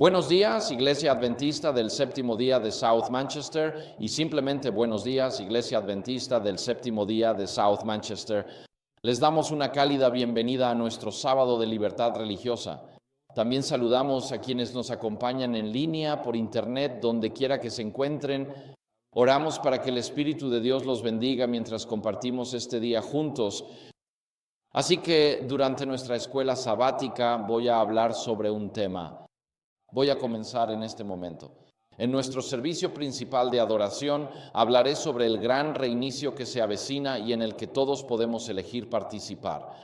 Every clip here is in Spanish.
Buenos días, Iglesia Adventista del Séptimo Día de South Manchester, y simplemente buenos días, Iglesia Adventista del Séptimo Día de South Manchester. Les damos una cálida bienvenida a nuestro sábado de libertad religiosa. También saludamos a quienes nos acompañan en línea, por internet, donde quiera que se encuentren. Oramos para que el Espíritu de Dios los bendiga mientras compartimos este día juntos. Así que durante nuestra escuela sabática voy a hablar sobre un tema. Voy a comenzar en este momento. En nuestro servicio principal de adoración hablaré sobre el gran reinicio que se avecina y en el que todos podemos elegir participar.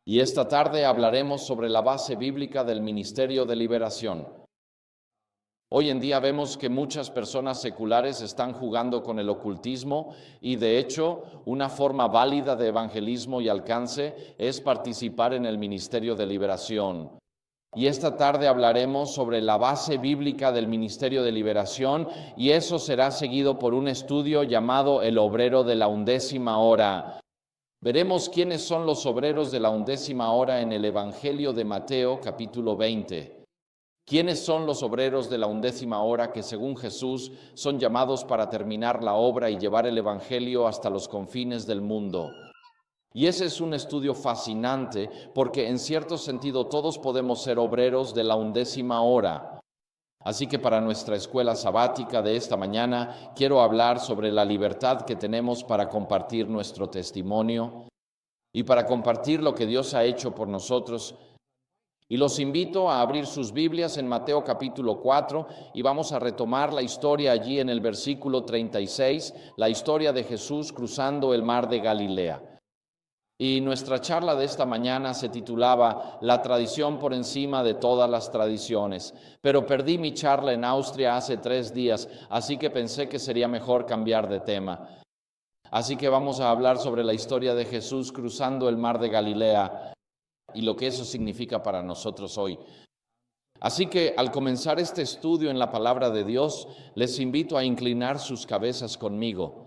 Y esta tarde hablaremos sobre la base bíblica del Ministerio de Liberación. Hoy en día vemos que muchas personas seculares están jugando con el ocultismo y de hecho una forma válida de evangelismo y alcance es participar en el Ministerio de Liberación. Y esta tarde hablaremos sobre la base bíblica del Ministerio de Liberación y eso será seguido por un estudio llamado El Obrero de la Undécima Hora. Veremos quiénes son los obreros de la undécima hora en el Evangelio de Mateo, capítulo 20. ¿Quiénes son los obreros de la undécima hora que, según Jesús, son llamados para terminar la obra y llevar el Evangelio hasta los confines del mundo? Y ese es un estudio fascinante porque en cierto sentido todos podemos ser obreros de la undécima hora. Así que para nuestra escuela sabática de esta mañana quiero hablar sobre la libertad que tenemos para compartir nuestro testimonio y para compartir lo que Dios ha hecho por nosotros. Y los invito a abrir sus Biblias en Mateo capítulo 4 y vamos a retomar la historia allí en el versículo 36, la historia de Jesús cruzando el mar de Galilea. Y nuestra charla de esta mañana se titulaba La tradición por encima de todas las tradiciones. Pero perdí mi charla en Austria hace 3 días, así que pensé que sería mejor cambiar de tema. Así que vamos a hablar sobre la historia de Jesús cruzando el mar de Galilea y lo que eso significa para nosotros hoy. Así que al comenzar este estudio en la palabra de Dios, les invito a inclinar sus cabezas conmigo.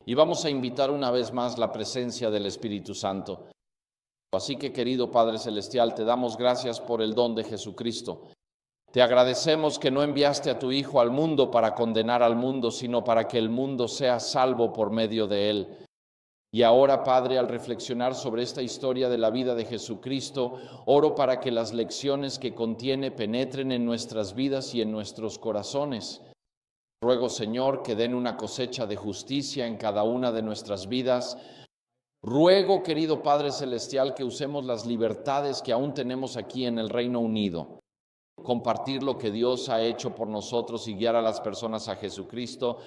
Y vamos a invitar una vez más la presencia del Espíritu Santo. Así que, querido Padre Celestial, te damos gracias por el don de Jesucristo. Te agradecemos que no enviaste a tu Hijo al mundo para condenar al mundo, sino para que el mundo sea salvo por medio de él. Y ahora, Padre, al reflexionar sobre esta historia de la vida de Jesucristo, oro para que las lecciones que contiene penetren en nuestras vidas y en nuestros corazones. Ruego, Señor, que den una cosecha de justicia en cada una de nuestras vidas. Ruego, querido Padre Celestial, que usemos las libertades que aún tenemos aquí en el Reino Unido. Compartir lo que Dios ha hecho por nosotros y guiar a las personas a Jesucristo.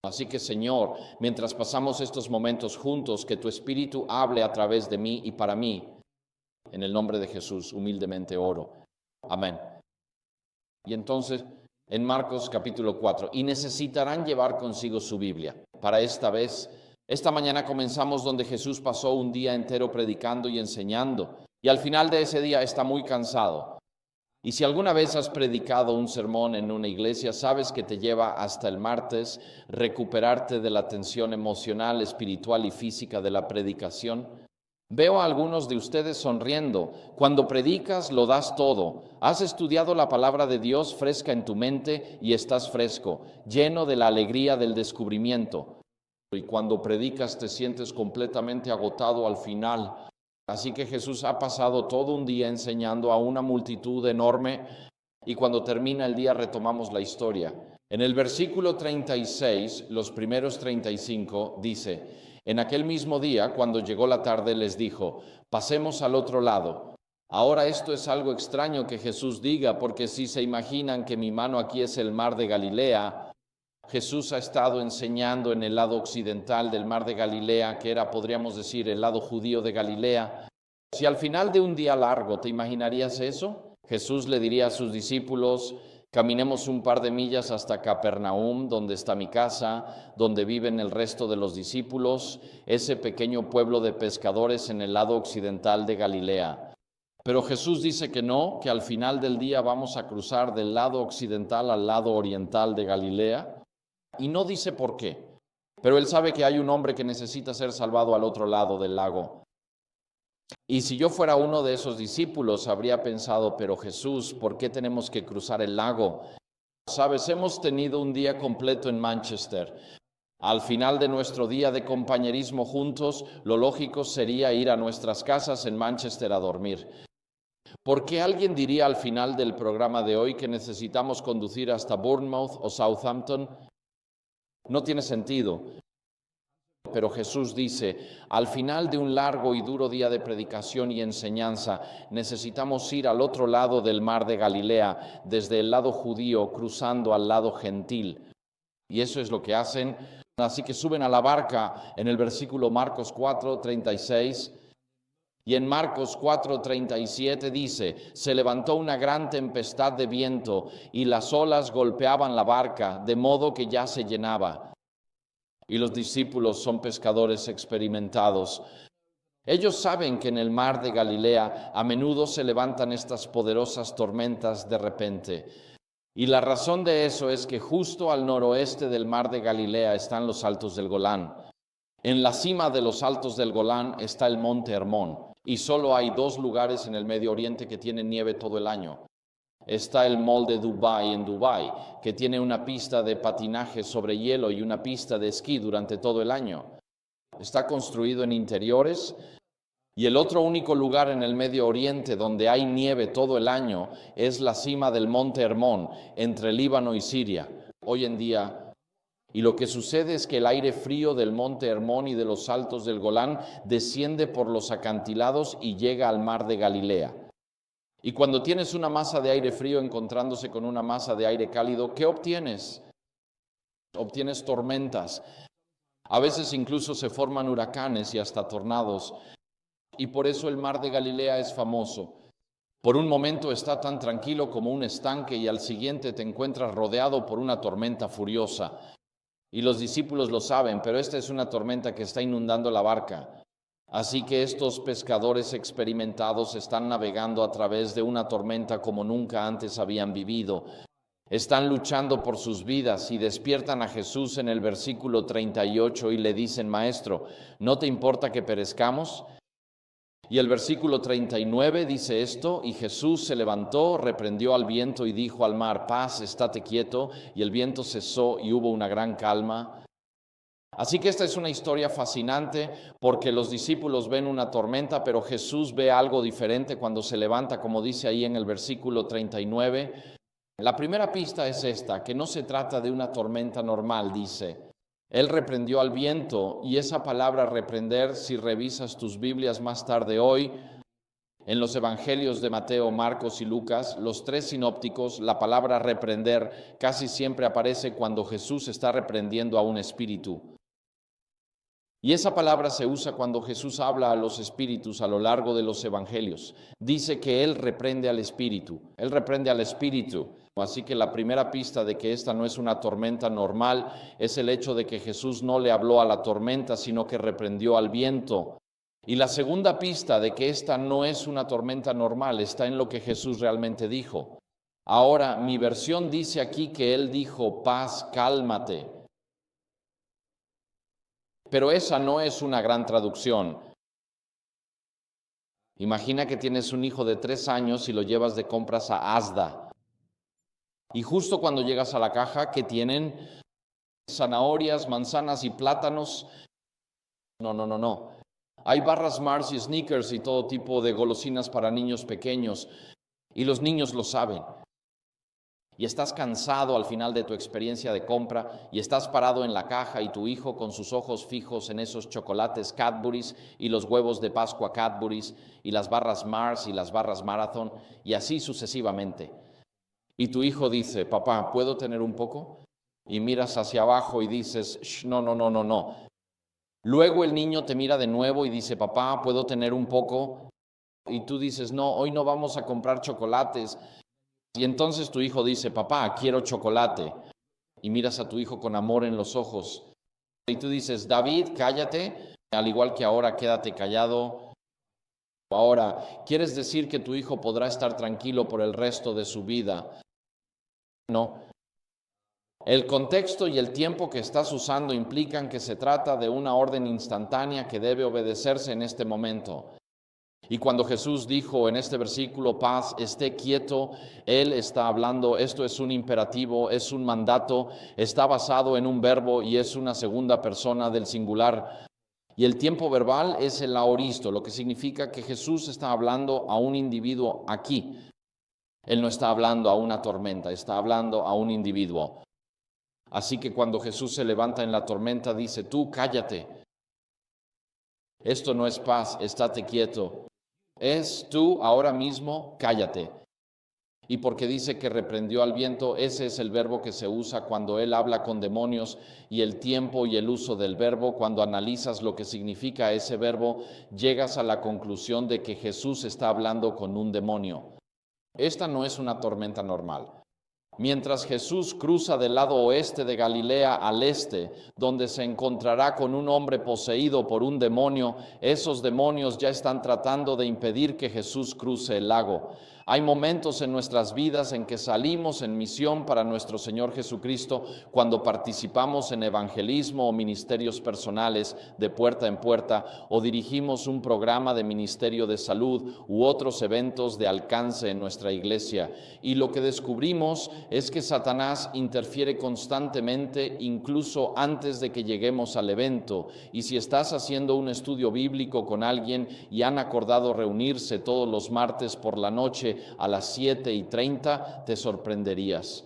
Así que, Señor, mientras pasamos estos momentos juntos, que tu Espíritu hable a través de mí y para mí. En el nombre de Jesús, humildemente oro. Amén. Y entonces, en Marcos capítulo 4, y necesitarán llevar consigo su Biblia. Para esta mañana comenzamos donde Jesús pasó un día entero predicando y enseñando, y al final de ese día está muy cansado. Y si alguna vez has predicado un sermón en una iglesia, sabes que te lleva hasta el martes recuperarte de la tensión emocional, espiritual y física de la predicación. Veo a algunos de ustedes sonriendo. Cuando predicas, lo das todo. Has estudiado la palabra de Dios fresca en tu mente y estás fresco, lleno de la alegría del descubrimiento. Y cuando predicas te sientes completamente agotado al final. Así que Jesús ha pasado todo un día enseñando a una multitud enorme y cuando termina el día retomamos la historia. En el versículo 36, los primeros 35, dice: En aquel mismo día, cuando llegó la tarde, les dijo: pasemos al otro lado. Ahora esto es algo extraño que Jesús diga, porque si se imaginan que mi mano aquí es el mar de Galilea, Jesús ha estado enseñando en el lado occidental del mar de Galilea, que era, podríamos decir, el lado judío de Galilea. Si al final de un día largo, ¿te imaginarías eso? Jesús le diría a sus discípulos: caminemos un par de millas hasta Capernaum, donde está mi casa, donde viven el resto de los discípulos, ese pequeño pueblo de pescadores en el lado occidental de Galilea. Pero Jesús dice que no, que al final del día vamos a cruzar del lado occidental al lado oriental de Galilea. Y no dice por qué, pero él sabe que hay un hombre que necesita ser salvado al otro lado del lago. Y si yo fuera uno de esos discípulos, habría pensado, pero Jesús, ¿por qué tenemos que cruzar el lago? Sabes, hemos tenido un día completo en Manchester. Al final de nuestro día de compañerismo juntos, lo lógico sería ir a nuestras casas en Manchester a dormir. ¿Por qué alguien diría al final del programa de hoy que necesitamos conducir hasta Bournemouth o Southampton? No tiene sentido. Pero Jesús dice, al final de un largo y duro día de predicación y enseñanza, necesitamos ir al otro lado del mar de Galilea, desde el lado judío, cruzando al lado gentil. Y eso es lo que hacen. Así que suben a la barca en el versículo Marcos 4:36. Y en Marcos 4:37 dice, se levantó una gran tempestad de viento y las olas golpeaban la barca, de modo que ya se llenaba. Y los discípulos son pescadores experimentados. Ellos saben que en el mar de Galilea a menudo se levantan estas poderosas tormentas de repente. Y la razón de eso es que justo al noroeste del mar de Galilea están los altos del Golán. En la cima de los altos del Golán está el monte Hermón. Y solo hay 2 lugares en el Medio Oriente que tienen nieve todo el año. Está el Mall de Dubái en Dubái, que tiene una pista de patinaje sobre hielo y una pista de esquí durante todo el año. Está construido en interiores. Y el otro único lugar en el Medio Oriente donde hay nieve todo el año es la cima del monte Hermón, entre Líbano y Siria, hoy en día. Y lo que sucede es que el aire frío del monte Hermón y de los altos del Golán desciende por los acantilados y llega al mar de Galilea. Y cuando tienes una masa de aire frío encontrándose con una masa de aire cálido, ¿qué obtienes? Obtienes tormentas. A veces incluso se forman huracanes y hasta tornados. Y por eso el mar de Galilea es famoso. Por un momento está tan tranquilo como un estanque y al siguiente te encuentras rodeado por una tormenta furiosa. Y los discípulos lo saben, pero esta es una tormenta que está inundando la barca. Así que estos pescadores experimentados están navegando a través de una tormenta como nunca antes habían vivido. Están luchando por sus vidas y despiertan a Jesús en el versículo 38 y le dicen, Maestro, ¿no te importa que perezcamos? Y el versículo 39 dice esto, y Jesús se levantó, reprendió al viento y dijo al mar, paz, estate quieto, y el viento cesó y hubo una gran calma. Así que esta es una historia fascinante porque los discípulos ven una tormenta, pero Jesús ve algo diferente cuando se levanta, como dice ahí en el versículo 39. La primera pista es esta, que no se trata de una tormenta normal, dice. Él reprendió al viento, y esa palabra reprender, si revisas tus Biblias más tarde hoy, en los evangelios de Mateo, Marcos y Lucas, los 3 sinópticos, la palabra reprender casi siempre aparece cuando Jesús está reprendiendo a un espíritu. Y esa palabra se usa cuando Jesús habla a los espíritus a lo largo de los evangelios. Dice que Él reprende al espíritu. Él reprende al espíritu. Así que la primera pista de que esta no es una tormenta normal es el hecho de que Jesús no le habló a la tormenta, sino que reprendió al viento. Y la segunda pista de que esta no es una tormenta normal está en lo que Jesús realmente dijo. Ahora, mi versión dice aquí que Él dijo, paz, cálmate. Pero esa no es una gran traducción. Imagina que tienes un hijo de 3 años y lo llevas de compras a Asda. Y justo cuando llegas a la caja, ¿qué tienen? Zanahorias, manzanas y plátanos. No. Hay barras Mars y Snickers y todo tipo de golosinas para niños pequeños. Y los niños lo saben. Y estás cansado al final de tu experiencia de compra y estás parado en la caja y tu hijo con sus ojos fijos en esos chocolates Cadbury's y los huevos de Pascua Cadbury's y las barras Mars y las barras Marathon y así sucesivamente. Y tu hijo dice, papá, ¿puedo tener un poco? Y miras hacia abajo y dices, no. Luego el niño te mira de nuevo y dice, papá, ¿puedo tener un poco? Y tú dices, no, hoy no vamos a comprar chocolates. Y entonces tu hijo dice, papá, quiero chocolate. Y miras a tu hijo con amor en los ojos. Y tú dices, David, cállate. Al igual que ahora, quédate callado. Ahora, ¿quieres decir que tu hijo podrá estar tranquilo por el resto de su vida? No. El contexto y el tiempo que estás usando implican que se trata de una orden instantánea que debe obedecerse en este momento. Y cuando Jesús dijo en este versículo, paz, esté quieto, Él está hablando, esto es un imperativo, es un mandato, está basado en un verbo y es una segunda persona del singular. Y el tiempo verbal es el aoristo, lo que significa que Jesús está hablando a un individuo aquí. Él no está hablando a una tormenta, está hablando a un individuo. Así que cuando Jesús se levanta en la tormenta, dice, tú cállate. Esto no es paz, estate quieto. Es tú ahora mismo, cállate. Y porque dice que reprendió al viento, ese es el verbo que se usa cuando él habla con demonios, y el tiempo y el uso del verbo, cuando analizas lo que significa ese verbo, llegas a la conclusión de que Jesús está hablando con un demonio. Esta no es una tormenta normal. Mientras Jesús cruza del lado oeste de Galilea al este, donde se encontrará con un hombre poseído por un demonio, esos demonios ya están tratando de impedir que Jesús cruce el lago. Hay momentos en nuestras vidas en que salimos en misión para nuestro Señor Jesucristo cuando participamos en evangelismo o ministerios personales de puerta en puerta o dirigimos un programa de ministerio de salud u otros eventos de alcance en nuestra iglesia. Y lo que descubrimos es que Satanás interfiere constantemente incluso antes de que lleguemos al evento. Y si estás haciendo un estudio bíblico con alguien y han acordado reunirse todos los martes por la noche a las 7:30, te sorprenderías.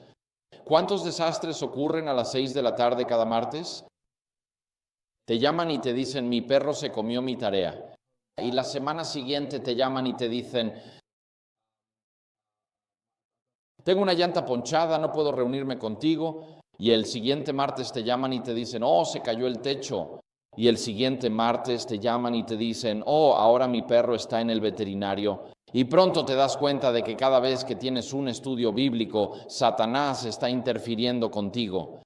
¿Cuántos desastres ocurren a las 6 de la tarde cada martes? Te llaman y te dicen, mi perro se comió mi tarea. Y la semana siguiente te llaman y te dicen, tengo una llanta ponchada, no puedo reunirme contigo. Y el siguiente martes te llaman y te dicen, oh, se cayó el techo. Y el siguiente martes te llaman y te dicen, oh, ahora mi perro está en el veterinario. Y pronto te das cuenta de que cada vez que tienes un estudio bíblico, Satanás está interfiriendo contigo.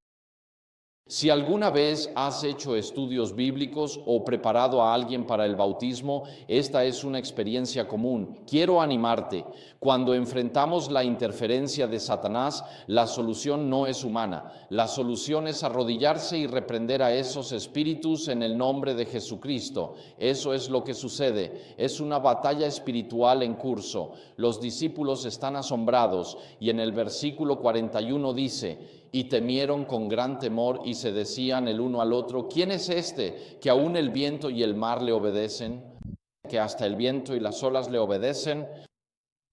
Si alguna vez has hecho estudios bíblicos o preparado a alguien para el bautismo, esta es una experiencia común. Quiero animarte. Cuando enfrentamos la interferencia de Satanás, la solución no es humana. La solución es arrodillarse y reprender a esos espíritus en el nombre de Jesucristo. Eso es lo que sucede. Es una batalla espiritual en curso. Los discípulos están asombrados y en el versículo 41 dice, y temieron con gran temor y se decían el uno al otro, ¿quién es este que aún el viento y el mar le obedecen? Que hasta el viento y las olas le obedecen.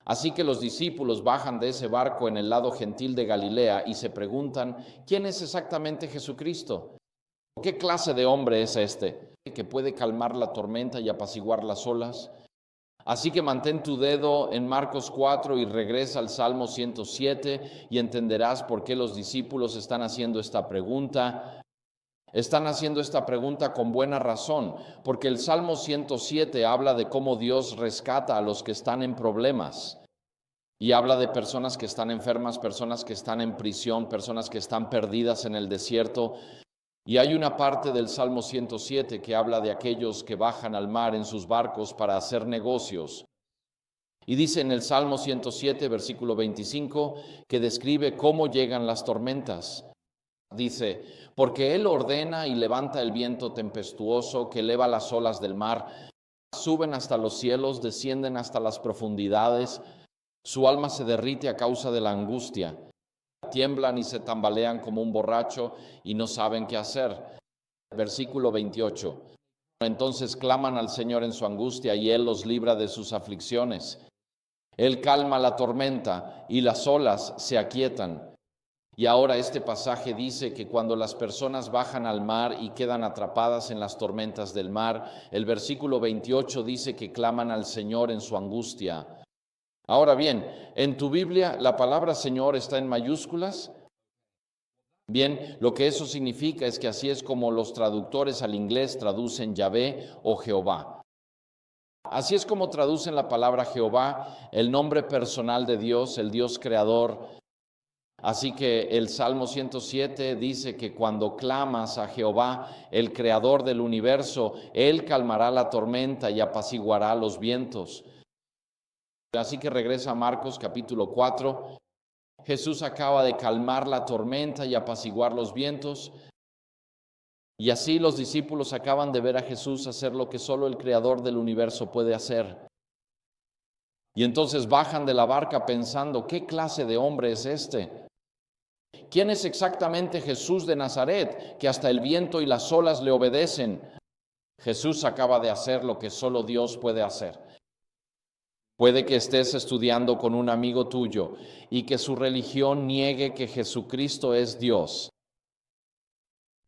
Así que los discípulos bajan de ese barco en el lado gentil de Galilea y se preguntan, ¿quién es exactamente Jesucristo? ¿Qué clase de hombre es este que puede calmar la tormenta y apaciguar las olas? Así que mantén tu dedo en Marcos 4 y regresa al Salmo 107 y entenderás por qué los discípulos están haciendo esta pregunta. Están haciendo esta pregunta con buena razón, porque el Salmo 107 habla de cómo Dios rescata a los que están en problemas. Y habla de personas que están enfermas, personas que están en prisión, personas que están perdidas en el desierto. Y hay una parte del Salmo 107 que habla de aquellos que bajan al mar en sus barcos para hacer negocios. Y dice en el Salmo 107, versículo 25, que describe cómo llegan las tormentas. Dice, porque Él ordena y levanta el viento tempestuoso que eleva las olas del mar, suben hasta los cielos, descienden hasta las profundidades, su alma se derrite a causa de la angustia. Tiemblan y se tambalean como un borracho y no saben qué hacer. Versículo 28. Entonces claman al Señor en su angustia y Él los libra de sus aflicciones. Él calma la tormenta y las olas se aquietan. Y ahora este pasaje dice que cuando las personas bajan al mar y quedan atrapadas en las tormentas del mar, el versículo 28 dice que claman al Señor en su angustia. Ahora bien, en tu Biblia la palabra Señor está en mayúsculas. Bien, lo que eso significa es que así es como los traductores al inglés traducen Yahvé o Jehová. Así es como traducen la palabra Jehová, el nombre personal de Dios, el Dios creador. Así que el Salmo 107 dice que cuando clamas a Jehová, el creador del universo, Él calmará la tormenta y apaciguará los vientos. Así que regresa a Marcos capítulo 4. Jesús acaba de calmar la tormenta y apaciguar los vientos. Y así los discípulos acaban de ver a Jesús hacer lo que solo el creador del universo puede hacer. Y entonces bajan de la barca pensando, ¿qué clase de hombre es este? ¿Quién es exactamente Jesús de Nazaret, que hasta el viento y las olas le obedecen? Jesús acaba de hacer lo que solo Dios puede hacer. Puede que estés estudiando con un amigo tuyo y que su religión niegue que Jesucristo es Dios.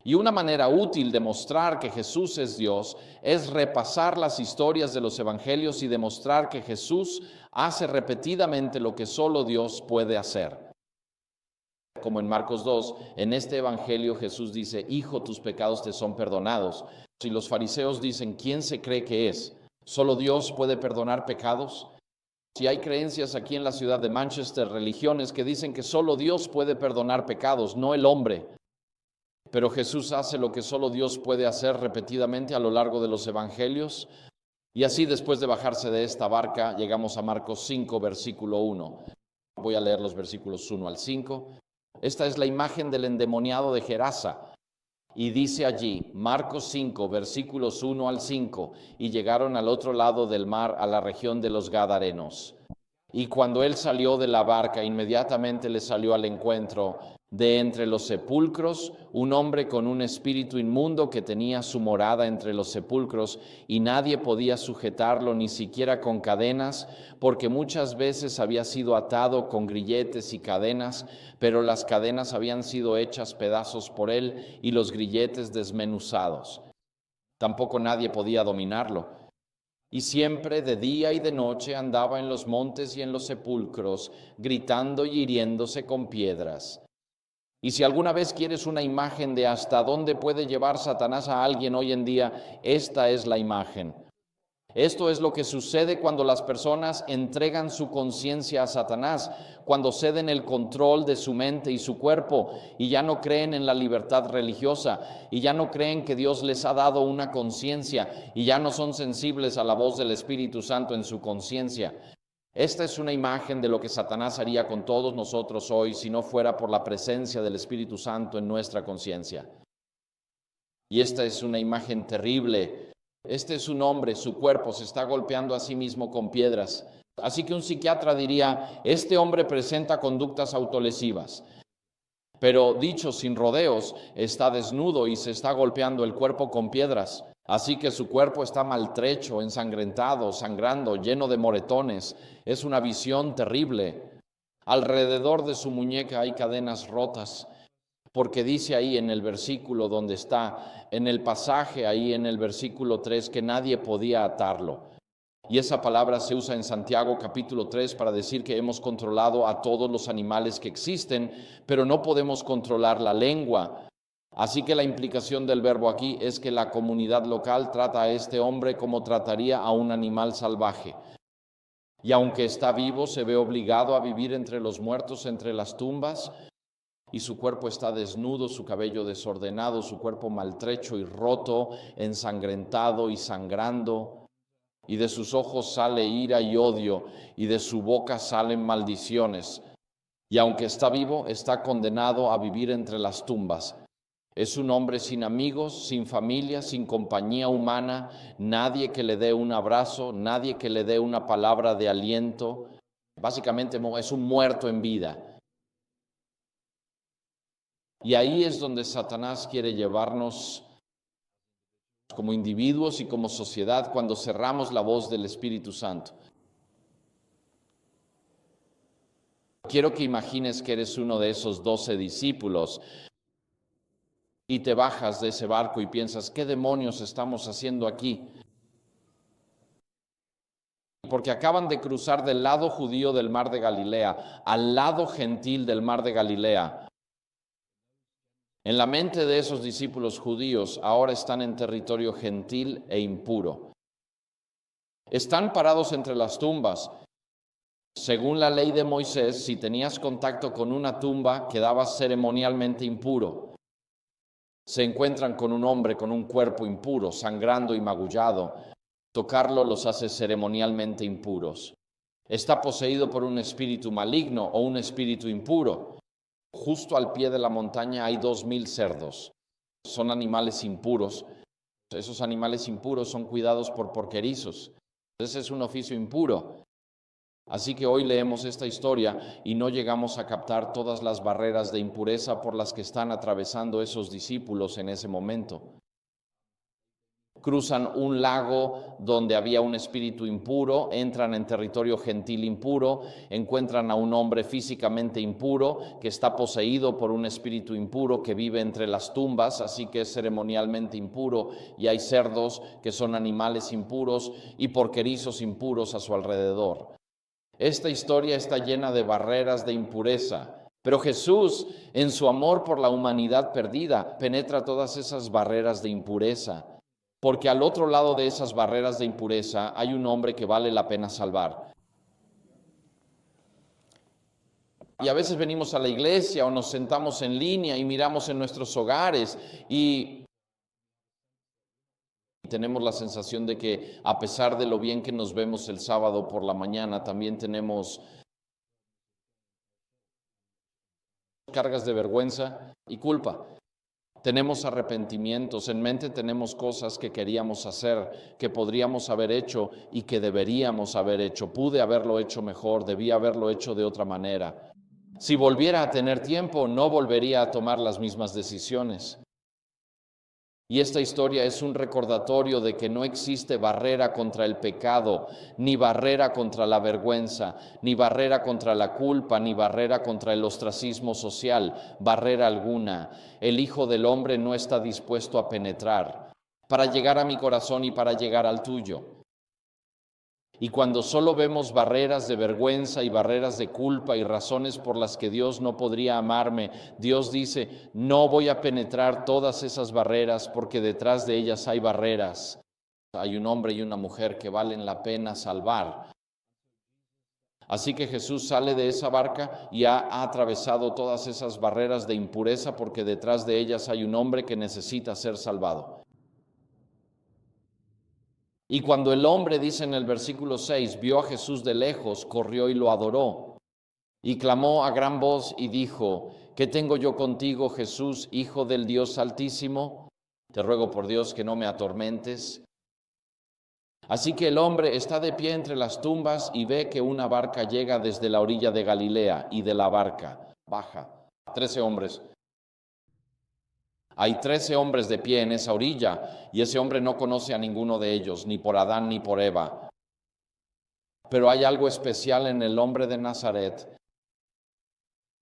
Y una manera útil de mostrar que Jesús es Dios es repasar las historias de los evangelios y demostrar que Jesús hace repetidamente lo que solo Dios puede hacer. Como en Marcos 2, en este evangelio Jesús dice, Hijo, tus pecados te son perdonados. Si los fariseos dicen, ¿quién se cree que es? ¿Solo Dios puede perdonar pecados? Si hay creencias aquí en la ciudad de Manchester, religiones que dicen que solo Dios puede perdonar pecados, no el hombre. Pero Jesús hace lo que solo Dios puede hacer repetidamente a lo largo de los evangelios. Y así después de bajarse de esta barca, llegamos a Marcos 5, versículo 1. Voy a leer los versículos 1 al 5. Esta es la imagen del endemoniado de Gerasa. Y dice allí, Marcos 5, versículos 1 al 5, y llegaron al otro lado del mar, a la región de los Gadarenos. Y cuando él salió de la barca, inmediatamente le salió al encuentro de entre los sepulcros un hombre con un espíritu inmundo que tenía su morada entre los sepulcros, y nadie podía sujetarlo ni siquiera con cadenas, porque muchas veces había sido atado con grilletes y cadenas, pero las cadenas habían sido hechas pedazos por él y los grilletes desmenuzados. Tampoco nadie podía dominarlo. Y siempre de día y de noche andaba en los montes y en los sepulcros, gritando y hiriéndose con piedras. Y si alguna vez quieres una imagen de hasta dónde puede llevar Satanás a alguien hoy en día, esta es la imagen. Esto es lo que sucede cuando las personas entregan su conciencia a Satanás, cuando ceden el control de su mente y su cuerpo y ya no creen en la libertad religiosa y ya no creen que Dios les ha dado una conciencia y ya no son sensibles a la voz del Espíritu Santo en su conciencia. Esta es una imagen de lo que Satanás haría con todos nosotros hoy si no fuera por la presencia del Espíritu Santo en nuestra conciencia. Y esta es una imagen terrible. Este es un hombre, su cuerpo se está golpeando a sí mismo con piedras. Así que un psiquiatra diría, este hombre presenta conductas autolesivas. Pero dicho sin rodeos, está desnudo y se está golpeando el cuerpo con piedras. Así que su cuerpo está maltrecho, ensangrentado, sangrando, lleno de moretones. Es una visión terrible. Alrededor de su muñeca hay cadenas rotas, porque dice ahí en el versículo donde está, en el pasaje ahí en el versículo 3, que nadie podía atarlo. Y esa palabra se usa en Santiago capítulo 3 para decir que hemos controlado a todos los animales que existen, pero no podemos controlar la lengua. Así que la implicación del verbo aquí es que la comunidad local trata a este hombre como trataría a un animal salvaje. Y aunque está vivo, se ve obligado a vivir entre los muertos, entre las tumbas, y su cuerpo está desnudo, su cabello desordenado, su cuerpo maltrecho y roto, ensangrentado y sangrando. Y de sus ojos sale ira y odio, y de su boca salen maldiciones. Y aunque está vivo, está condenado a vivir entre las tumbas. Es un hombre sin amigos, sin familia, sin compañía humana, nadie que le dé un abrazo, nadie que le dé una palabra de aliento. Básicamente es un muerto en vida. Y ahí es donde Satanás quiere llevarnos como individuos y como sociedad cuando cerramos la voz del Espíritu Santo. Quiero que imagines que eres uno de esos 12 discípulos y te bajas de ese barco y piensas, ¿qué demonios estamos haciendo aquí? Porque acaban de cruzar del lado judío del mar de Galilea al lado gentil del mar de Galilea. En la mente de esos discípulos judíos ahora están en territorio gentil e impuro. Están parados entre las tumbas. Según la ley de Moisés, si tenías contacto con una tumba, quedabas ceremonialmente impuro. Se encuentran con un hombre con un cuerpo impuro, sangrando y magullado. Tocarlo los hace ceremonialmente impuros. Está poseído por un espíritu maligno o un espíritu impuro. Justo al pie de la montaña hay 2000 cerdos. Son animales impuros. Esos animales impuros son cuidados por porquerizos. Ese es un oficio impuro. Así que hoy leemos esta historia y no llegamos a captar todas las barreras de impureza por las que están atravesando esos discípulos en ese momento. Cruzan un lago donde había un espíritu impuro, entran en territorio gentil impuro, encuentran a un hombre físicamente impuro que está poseído por un espíritu impuro que vive entre las tumbas, así que es ceremonialmente impuro, y hay cerdos que son animales impuros y porquerizos impuros a su alrededor. Esta historia está llena de barreras de impureza, pero Jesús, en su amor por la humanidad perdida, penetra todas esas barreras de impureza. Porque al otro lado de esas barreras de impureza hay un hombre que vale la pena salvar. Y a veces venimos a la iglesia o nos sentamos en línea y miramos en nuestros hogares y tenemos la sensación de que a pesar de lo bien que nos vemos el sábado por la mañana, también tenemos cargas de vergüenza y culpa. Tenemos arrepentimientos, en mente tenemos cosas que queríamos hacer, que podríamos haber hecho y que deberíamos haber hecho. Pude haberlo hecho mejor, debía haberlo hecho de otra manera. Si volviera a tener tiempo, no volvería a tomar las mismas decisiones. Y esta historia es un recordatorio de que no existe barrera contra el pecado, ni barrera contra la vergüenza, ni barrera contra la culpa, ni barrera contra el ostracismo social, barrera alguna. El Hijo del Hombre no está dispuesto a penetrar para llegar a mi corazón y para llegar al tuyo. Y cuando solo vemos barreras de vergüenza y barreras de culpa y razones por las que Dios no podría amarme, Dios dice, no voy a penetrar todas esas barreras porque detrás de ellas hay barreras. Hay un hombre y una mujer que valen la pena salvar. Así que Jesús sale de esa barca y ha atravesado todas esas barreras de impureza porque detrás de ellas hay un hombre que necesita ser salvado. Y cuando el hombre, dice en el versículo 6, vio a Jesús de lejos, corrió y lo adoró. Y clamó a gran voz y dijo, ¿qué tengo yo contigo, Jesús, Hijo del Dios Altísimo? Te ruego por Dios que no me atormentes. Así que el hombre está de pie entre las tumbas y ve que una barca llega desde la orilla de Galilea, y de la barca baja 13 hombres. Hay 13 hombres de pie en esa orilla y ese hombre no conoce a ninguno de ellos, ni por Adán ni por Eva. Pero hay algo especial en el hombre de Nazaret.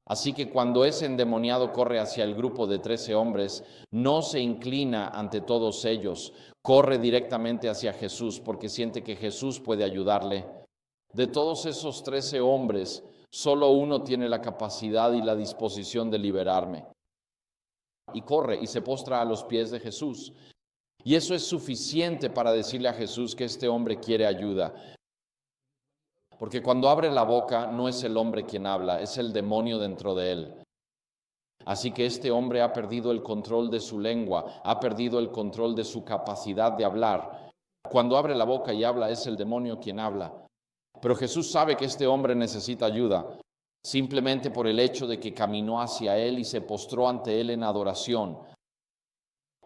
Así que cuando ese endemoniado corre hacia el grupo de 13 hombres, no se inclina ante todos ellos, corre directamente hacia Jesús porque siente que Jesús puede ayudarle. De todos esos 13 hombres, solo uno tiene la capacidad y la disposición de liberarme. Y corre y se postra a los pies de Jesús. Y eso es suficiente para decirle a Jesús que este hombre quiere ayuda. Porque cuando abre la boca no es el hombre quien habla, es el demonio dentro de él. Así que este hombre ha perdido el control de su lengua, ha perdido el control de su capacidad de hablar. Cuando abre la boca y habla es el demonio quien habla. Pero Jesús sabe que este hombre necesita ayuda. Simplemente por el hecho de que caminó hacia él y se postró ante él en adoración.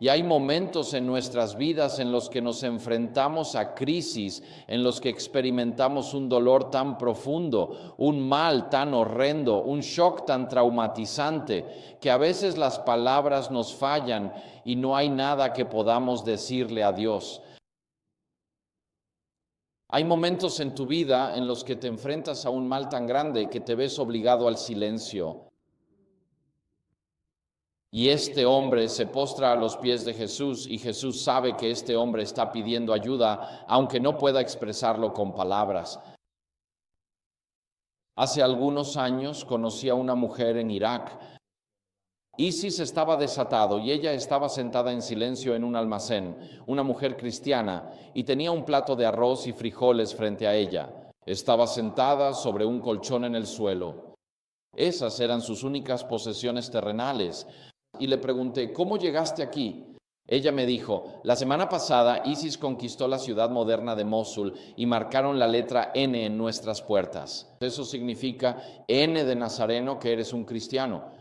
Y hay momentos en nuestras vidas en los que nos enfrentamos a crisis, en los que experimentamos un dolor tan profundo, un mal tan horrendo, un shock tan traumatizante, que a veces las palabras nos fallan y no hay nada que podamos decirle a Dios. Hay momentos en tu vida en los que te enfrentas a un mal tan grande que te ves obligado al silencio. Y este hombre se postra a los pies de Jesús y Jesús sabe que este hombre está pidiendo ayuda, aunque no pueda expresarlo con palabras. Hace algunos años conocí a una mujer en Irak. ISIS estaba desatado y ella estaba sentada en silencio en un almacén, una mujer cristiana, y tenía un plato de arroz y frijoles frente a ella. Estaba sentada sobre un colchón en el suelo. Esas eran sus únicas posesiones terrenales. Y le pregunté, ¿cómo llegaste aquí? Ella me dijo, la semana pasada ISIS conquistó la ciudad moderna de Mosul y marcaron la letra N en nuestras puertas. Eso significa N de Nazareno, que eres un cristiano.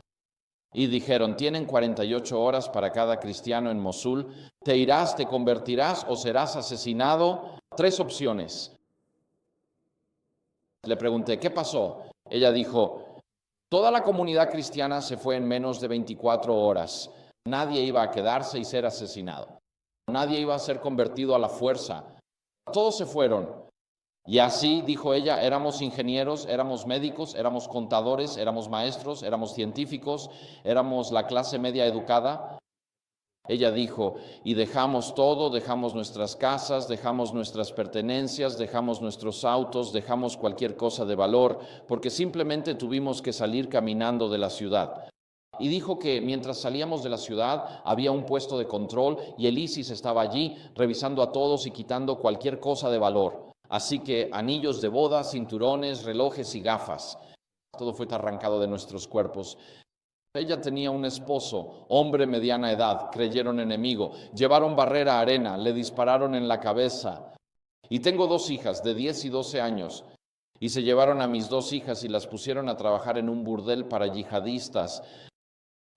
Y dijeron, tienen 48 horas para cada cristiano en Mosul. Te irás, te convertirás o serás asesinado. 3 opciones. Le pregunté, ¿qué pasó? Ella dijo, toda la comunidad cristiana se fue en menos de 24 horas. Nadie iba a quedarse y ser asesinado. Nadie iba a ser convertido a la fuerza. Todos se fueron. Y así, dijo ella, éramos ingenieros, éramos médicos, éramos contadores, éramos maestros, éramos científicos, éramos la clase media educada. Ella dijo, y dejamos todo, dejamos nuestras casas, dejamos nuestras pertenencias, dejamos nuestros autos, dejamos cualquier cosa de valor, porque simplemente tuvimos que salir caminando de la ciudad. Y dijo que mientras salíamos de la ciudad había un puesto de control y el ISIS estaba allí revisando a todos y quitando cualquier cosa de valor. Así que anillos de boda, cinturones, relojes y gafas. Todo fue arrancado de nuestros cuerpos. Ella tenía un esposo, hombre mediana edad, creyeron enemigo, llevaron barrera arena, le dispararon en la cabeza. Y tengo 2 hijas de 10 y 12 años. Y se llevaron a mis 2 hijas y las pusieron a trabajar en un burdel para yihadistas.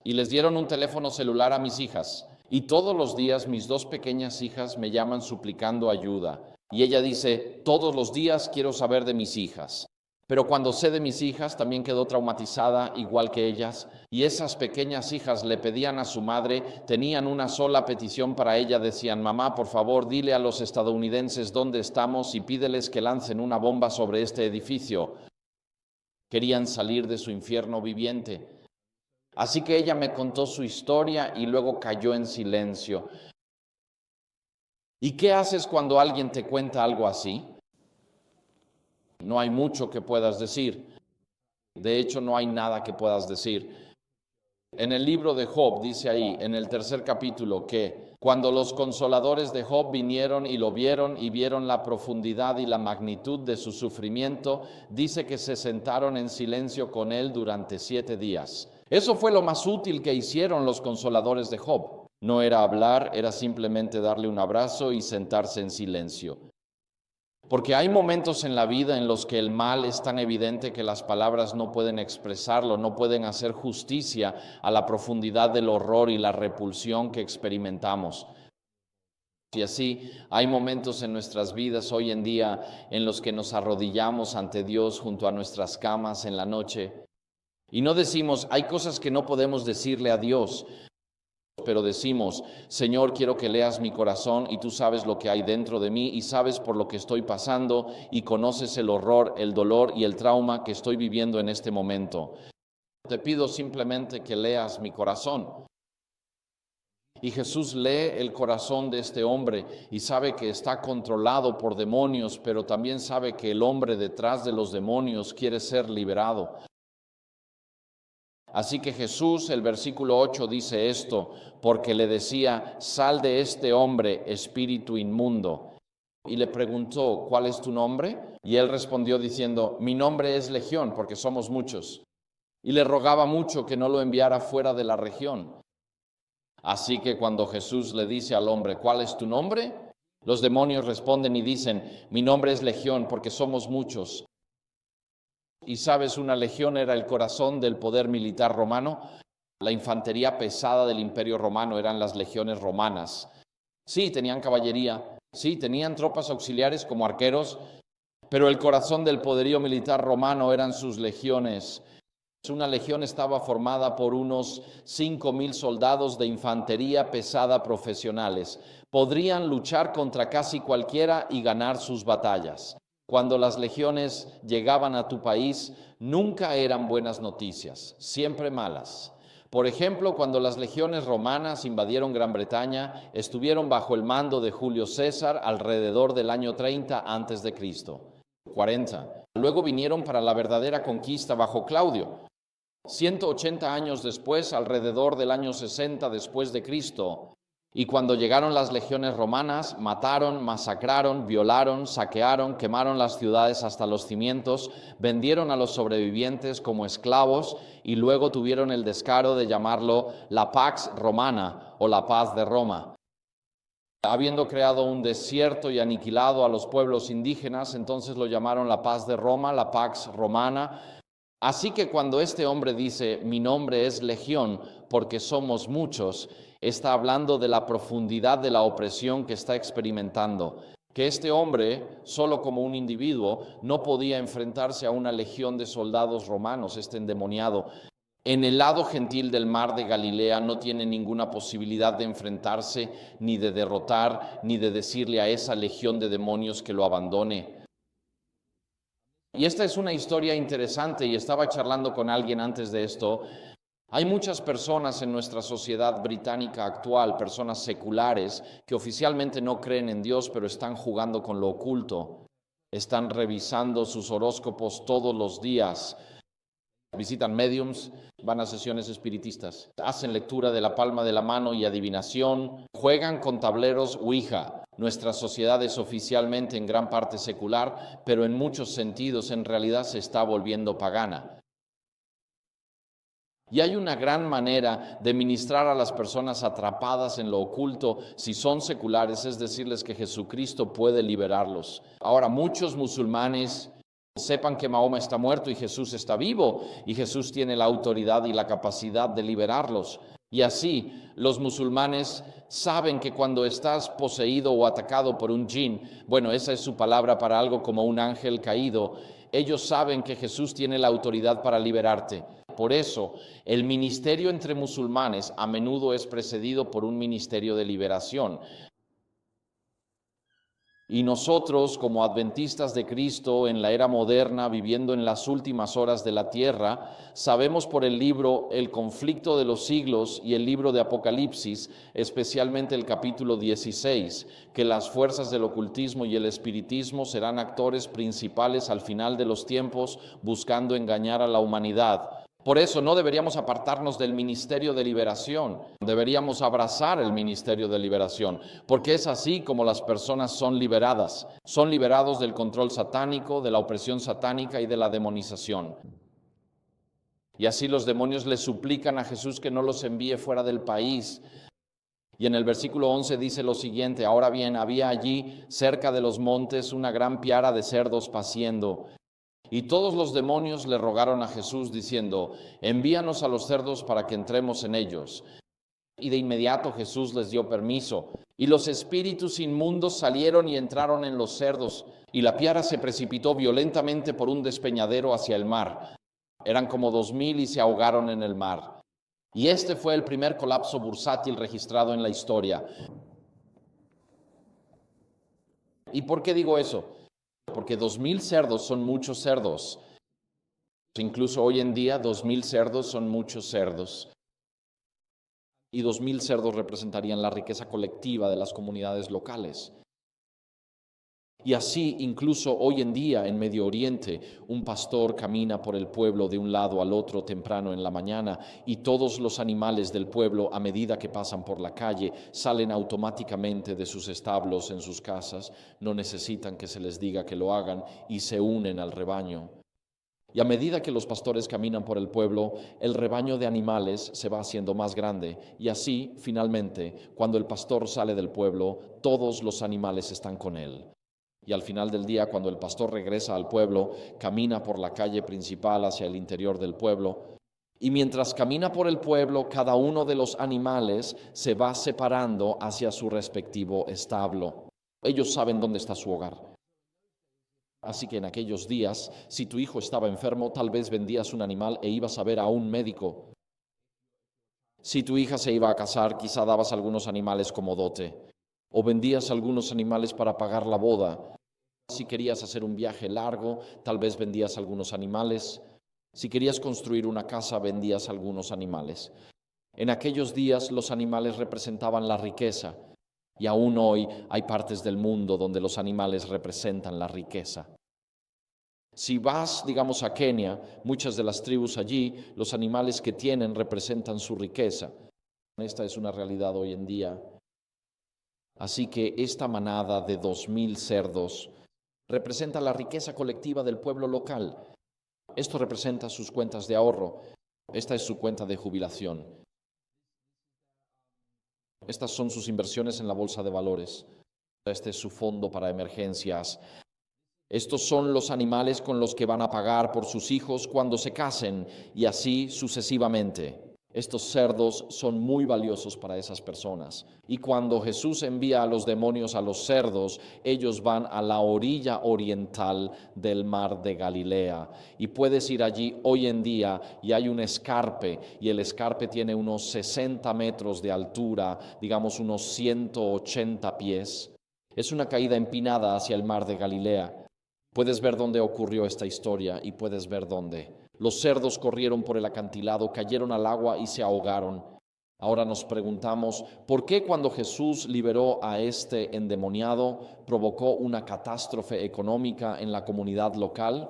Y les dieron un teléfono celular a mis hijas. Y todos los días mis 2 pequeñas hijas me llaman suplicando ayuda. Y ella dice, todos los días quiero saber de mis hijas. Pero cuando sé de mis hijas, también quedó traumatizada, igual que ellas. Y esas pequeñas hijas le pedían a su madre, tenían una sola petición para ella. Decían, mamá, por favor, dile a los estadounidenses dónde estamos y pídeles que lancen una bomba sobre este edificio. Querían salir de su infierno viviente. Así que ella me contó su historia y luego cayó en silencio. ¿Y qué haces cuando alguien te cuenta algo así? No hay mucho que puedas decir. De hecho, no hay nada que puedas decir. En el libro de Job dice ahí, en el 3er capítulo, que cuando los consoladores de Job vinieron y lo vieron y vieron la profundidad y la magnitud de su sufrimiento, dice que se sentaron en silencio con él durante 7 días. Eso fue lo más útil que hicieron los consoladores de Job. No era hablar, era simplemente darle un abrazo y sentarse en silencio. Porque hay momentos en la vida en los que el mal es tan evidente que las palabras no pueden expresarlo, no pueden hacer justicia a la profundidad del horror y la repulsión que experimentamos. Y así hay momentos en nuestras vidas hoy en día en los que nos arrodillamos ante Dios junto a nuestras camas en la noche y no decimos, hay cosas que no podemos decirle a Dios, pero decimos, Señor, quiero que leas mi corazón y tú sabes lo que hay dentro de mí y sabes por lo que estoy pasando y conoces el horror, el dolor y el trauma que estoy viviendo en este momento. Te pido simplemente que leas mi corazón. Y Jesús lee el corazón de este hombre y sabe que está controlado por demonios, pero también sabe que el hombre detrás de los demonios quiere ser liberado. Así que Jesús, el versículo 8 dice esto, porque le decía, sal de este hombre, espíritu inmundo. Y le preguntó, ¿cuál es tu nombre? Y él respondió diciendo, mi nombre es Legión, porque somos muchos. Y le rogaba mucho que no lo enviara fuera de la región. Así que cuando Jesús le dice al hombre, ¿cuál es tu nombre? Los demonios responden y dicen, mi nombre es Legión, porque somos muchos. Y sabes, una legión era el corazón del poder militar romano. La infantería pesada del Imperio Romano eran las legiones romanas. Sí, tenían caballería, sí, tenían tropas auxiliares como arqueros, pero el corazón del poderío militar romano eran sus legiones. Una legión estaba formada por unos 5,000 soldados de infantería pesada profesionales. Podrían luchar contra casi cualquiera y ganar sus batallas. Cuando las legiones llegaban a tu país, nunca eran buenas noticias, siempre malas. Por ejemplo, cuando las legiones romanas invadieron Gran Bretaña, estuvieron bajo el mando de Julio César alrededor del año 30 a.C., 40. Luego vinieron para la verdadera conquista bajo Claudio. 180 años después, alrededor del año 60 después de Cristo, y cuando llegaron las legiones romanas, mataron, masacraron, violaron, saquearon, quemaron las ciudades hasta los cimientos, vendieron a los sobrevivientes como esclavos y luego tuvieron el descaro de llamarlo la Pax Romana o la paz de Roma. Habiendo creado un desierto y aniquilado a los pueblos indígenas, entonces lo llamaron la paz de Roma, la Pax Romana. Así que cuando este hombre dice, mi nombre es Legión porque somos muchos, está hablando de la profundidad de la opresión que está experimentando. que este hombre, solo como un individuo, no podía enfrentarse a una legión de soldados romanos, este endemoniado. En el lado gentil del mar de Galilea no tiene ninguna posibilidad de enfrentarse, ni de derrotar, ni de decirle a esa legión de demonios que lo abandone. Y esta es una historia interesante, y estaba charlando con alguien antes de esto. Hay muchas personas en nuestra sociedad británica actual, personas seculares, que oficialmente no creen en Dios, pero están jugando con lo oculto. Están revisando sus horóscopos todos los días. Visitan mediums, van a sesiones espiritistas, hacen lectura de la palma de la mano y adivinación, juegan con tableros Ouija. Nuestra sociedad es oficialmente en gran parte secular, pero en muchos sentidos en realidad se está volviendo pagana. Y hay una gran manera de ministrar a las personas atrapadas en lo oculto, si son seculares, es decirles que Jesucristo puede liberarlos. Ahora, muchos musulmanes sepan que Mahoma está muerto y Jesús está vivo, y Jesús tiene la autoridad y la capacidad de liberarlos. Y así, los musulmanes saben que cuando estás poseído o atacado por un jinn, bueno, esa es su palabra para algo como un ángel caído, ellos saben que Jesús tiene la autoridad para liberarte. Por eso, el ministerio entre musulmanes a menudo es precedido por un ministerio de liberación. Y nosotros, como adventistas de Cristo en la era moderna, viviendo en las últimas horas de la tierra, sabemos por el libro El conflicto de los siglos y el libro de Apocalipsis, especialmente el capítulo 16, que las fuerzas del ocultismo y el espiritismo serán actores principales al final de los tiempos, buscando engañar a la humanidad. Por eso no deberíamos apartarnos del ministerio de liberación, deberíamos abrazar el ministerio de liberación, porque es así como las personas son liberadas, son liberados del control satánico, de la opresión satánica y de la demonización. Y así los demonios le suplican a Jesús que no los envíe fuera del país. Y en el versículo 11 dice lo siguiente: ahora bien, había allí cerca de los montes una gran piara de cerdos paciendo. Y todos los demonios le rogaron a Jesús diciendo: envíanos a los cerdos para que entremos en ellos. Y de inmediato Jesús les dio permiso. Y los espíritus inmundos salieron y entraron en los cerdos. Y la piara se precipitó violentamente por un despeñadero hacia el mar. Eran como 2000 y se ahogaron en el mar. Y este fue el primer colapso bursátil registrado en la historia. ¿Y por qué digo eso? Porque 2000 cerdos son muchos cerdos. Incluso hoy en día 2000 cerdos son muchos cerdos. Y 2000 cerdos representarían la riqueza colectiva de las comunidades locales. Y así, incluso hoy en día en Medio Oriente, un pastor camina por el pueblo de un lado al otro temprano en la mañana, y todos los animales del pueblo, a medida que pasan por la calle, salen automáticamente de sus establos en sus casas, no necesitan que se les diga que lo hagan, y se unen al rebaño. Y a medida que los pastores caminan por el pueblo, el rebaño de animales se va haciendo más grande, y así, finalmente, cuando el pastor sale del pueblo, todos los animales están con él. Y al final del día, cuando el pastor regresa al pueblo, camina por la calle principal hacia el interior del pueblo. Y mientras camina por el pueblo, cada uno de los animales se va separando hacia su respectivo establo. Ellos saben dónde está su hogar. Así que en aquellos días, si tu hijo estaba enfermo, tal vez vendías un animal e ibas a ver a un médico. Si tu hija se iba a casar, quizá dabas algunos animales como dote. O vendías algunos animales para pagar la boda. Si querías hacer un viaje largo, tal vez vendías algunos animales. Si querías construir una casa, vendías algunos animales. En aquellos días los animales representaban la riqueza, y aún hoy hay partes del mundo donde los animales representan la riqueza. Si vas, digamos, a Kenia, muchas de las tribus allí, los animales que tienen representan su riqueza. Esta es una realidad hoy en día. Así que esta manada de 2000 cerdos representa la riqueza colectiva del pueblo local. Esto representa sus cuentas de ahorro. Esta es su cuenta de jubilación. Estas son sus inversiones en la bolsa de valores. Este es su fondo para emergencias. Estos son los animales con los que van a pagar por sus hijos cuando se casen, y así sucesivamente. Estos cerdos son muy valiosos para esas personas. Y cuando Jesús envía a los demonios a los cerdos, ellos van a la orilla oriental del mar de Galilea. Y puedes ir allí hoy en día y hay un escarpe, y el escarpe tiene unos 60 metros de altura, digamos unos 180 pies. Es una caída empinada hacia el mar de Galilea. Puedes ver dónde ocurrió esta historia y puedes ver dónde. Los cerdos corrieron por el acantilado, cayeron al agua y se ahogaron. Ahora nos preguntamos, ¿por qué cuando Jesús liberó a este endemoniado provocó una catástrofe económica en la comunidad local?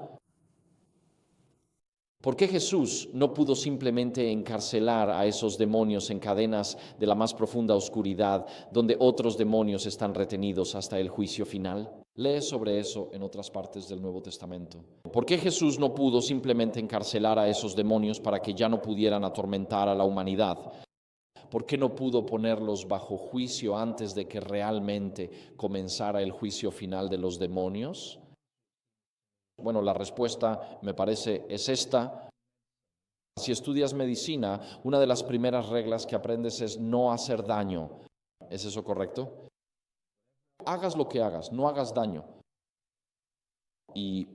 ¿Por qué Jesús no pudo simplemente encarcelar a esos demonios en cadenas de la más profunda oscuridad, donde otros demonios están retenidos hasta el juicio final? Lee sobre eso en otras partes del Nuevo Testamento. ¿Por qué Jesús no pudo simplemente encarcelar a esos demonios para que ya no pudieran atormentar a la humanidad? ¿Por qué no pudo ponerlos bajo juicio antes de que realmente comenzara el juicio final de los demonios? Bueno, la respuesta, me parece, es esta. Si estudias medicina, una de las primeras reglas que aprendes es no hacer daño. ¿Es eso correcto? Hagas lo que hagas, no hagas daño. Y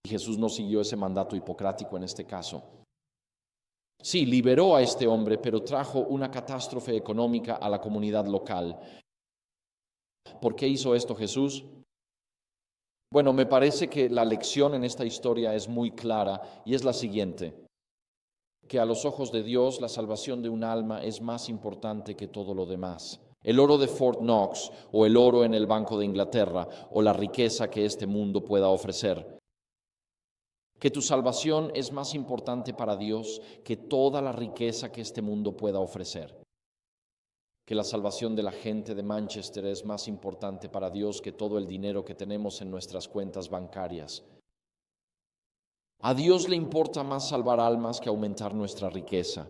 Jesús no siguió ese mandato hipocrático en este caso. Sí, liberó a este hombre, pero trajo una catástrofe económica a la comunidad local. ¿Por qué hizo esto Jesús? Bueno, me parece que la lección en esta historia es muy clara y es la siguiente: que a los ojos de Dios la salvación de un alma es más importante que todo lo demás. El oro de Fort Knox o el oro en el Banco de Inglaterra o la riqueza que este mundo pueda ofrecer. Que tu salvación es más importante para Dios que toda la riqueza que este mundo pueda ofrecer. Que la salvación de la gente de Manchester es más importante para Dios que todo el dinero que tenemos en nuestras cuentas bancarias. A Dios le importa más salvar almas que aumentar nuestra riqueza.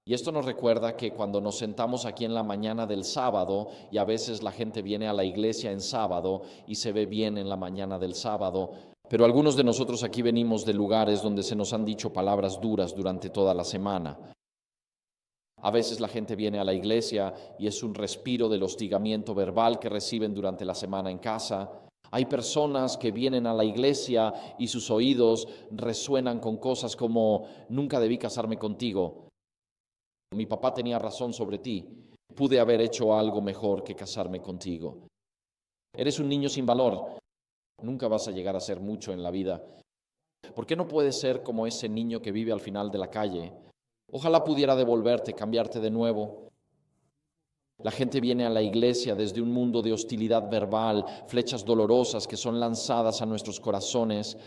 Y esto nos recuerda que cuando nos sentamos aquí en la mañana del sábado, y a veces la gente viene a la iglesia en sábado y se ve bien en la mañana del sábado, pero algunos de nosotros aquí venimos de lugares donde se nos han dicho palabras duras durante toda la semana. A veces la gente viene a la iglesia y es un respiro del hostigamiento verbal que reciben durante la semana en casa. Hay personas que vienen a la iglesia y sus oídos resuenan con cosas como: nunca debí casarme contigo, mi papá tenía razón sobre ti, pude haber hecho algo mejor que casarme contigo. Eres un niño sin valor, nunca vas a llegar a ser mucho en la vida. ¿Por qué no puedes ser como ese niño que vive al final de la calle? Ojalá pudiera devolverte, cambiarte de nuevo. La gente viene a la iglesia desde un mundo de hostilidad verbal, flechas dolorosas que son lanzadas a nuestros corazones.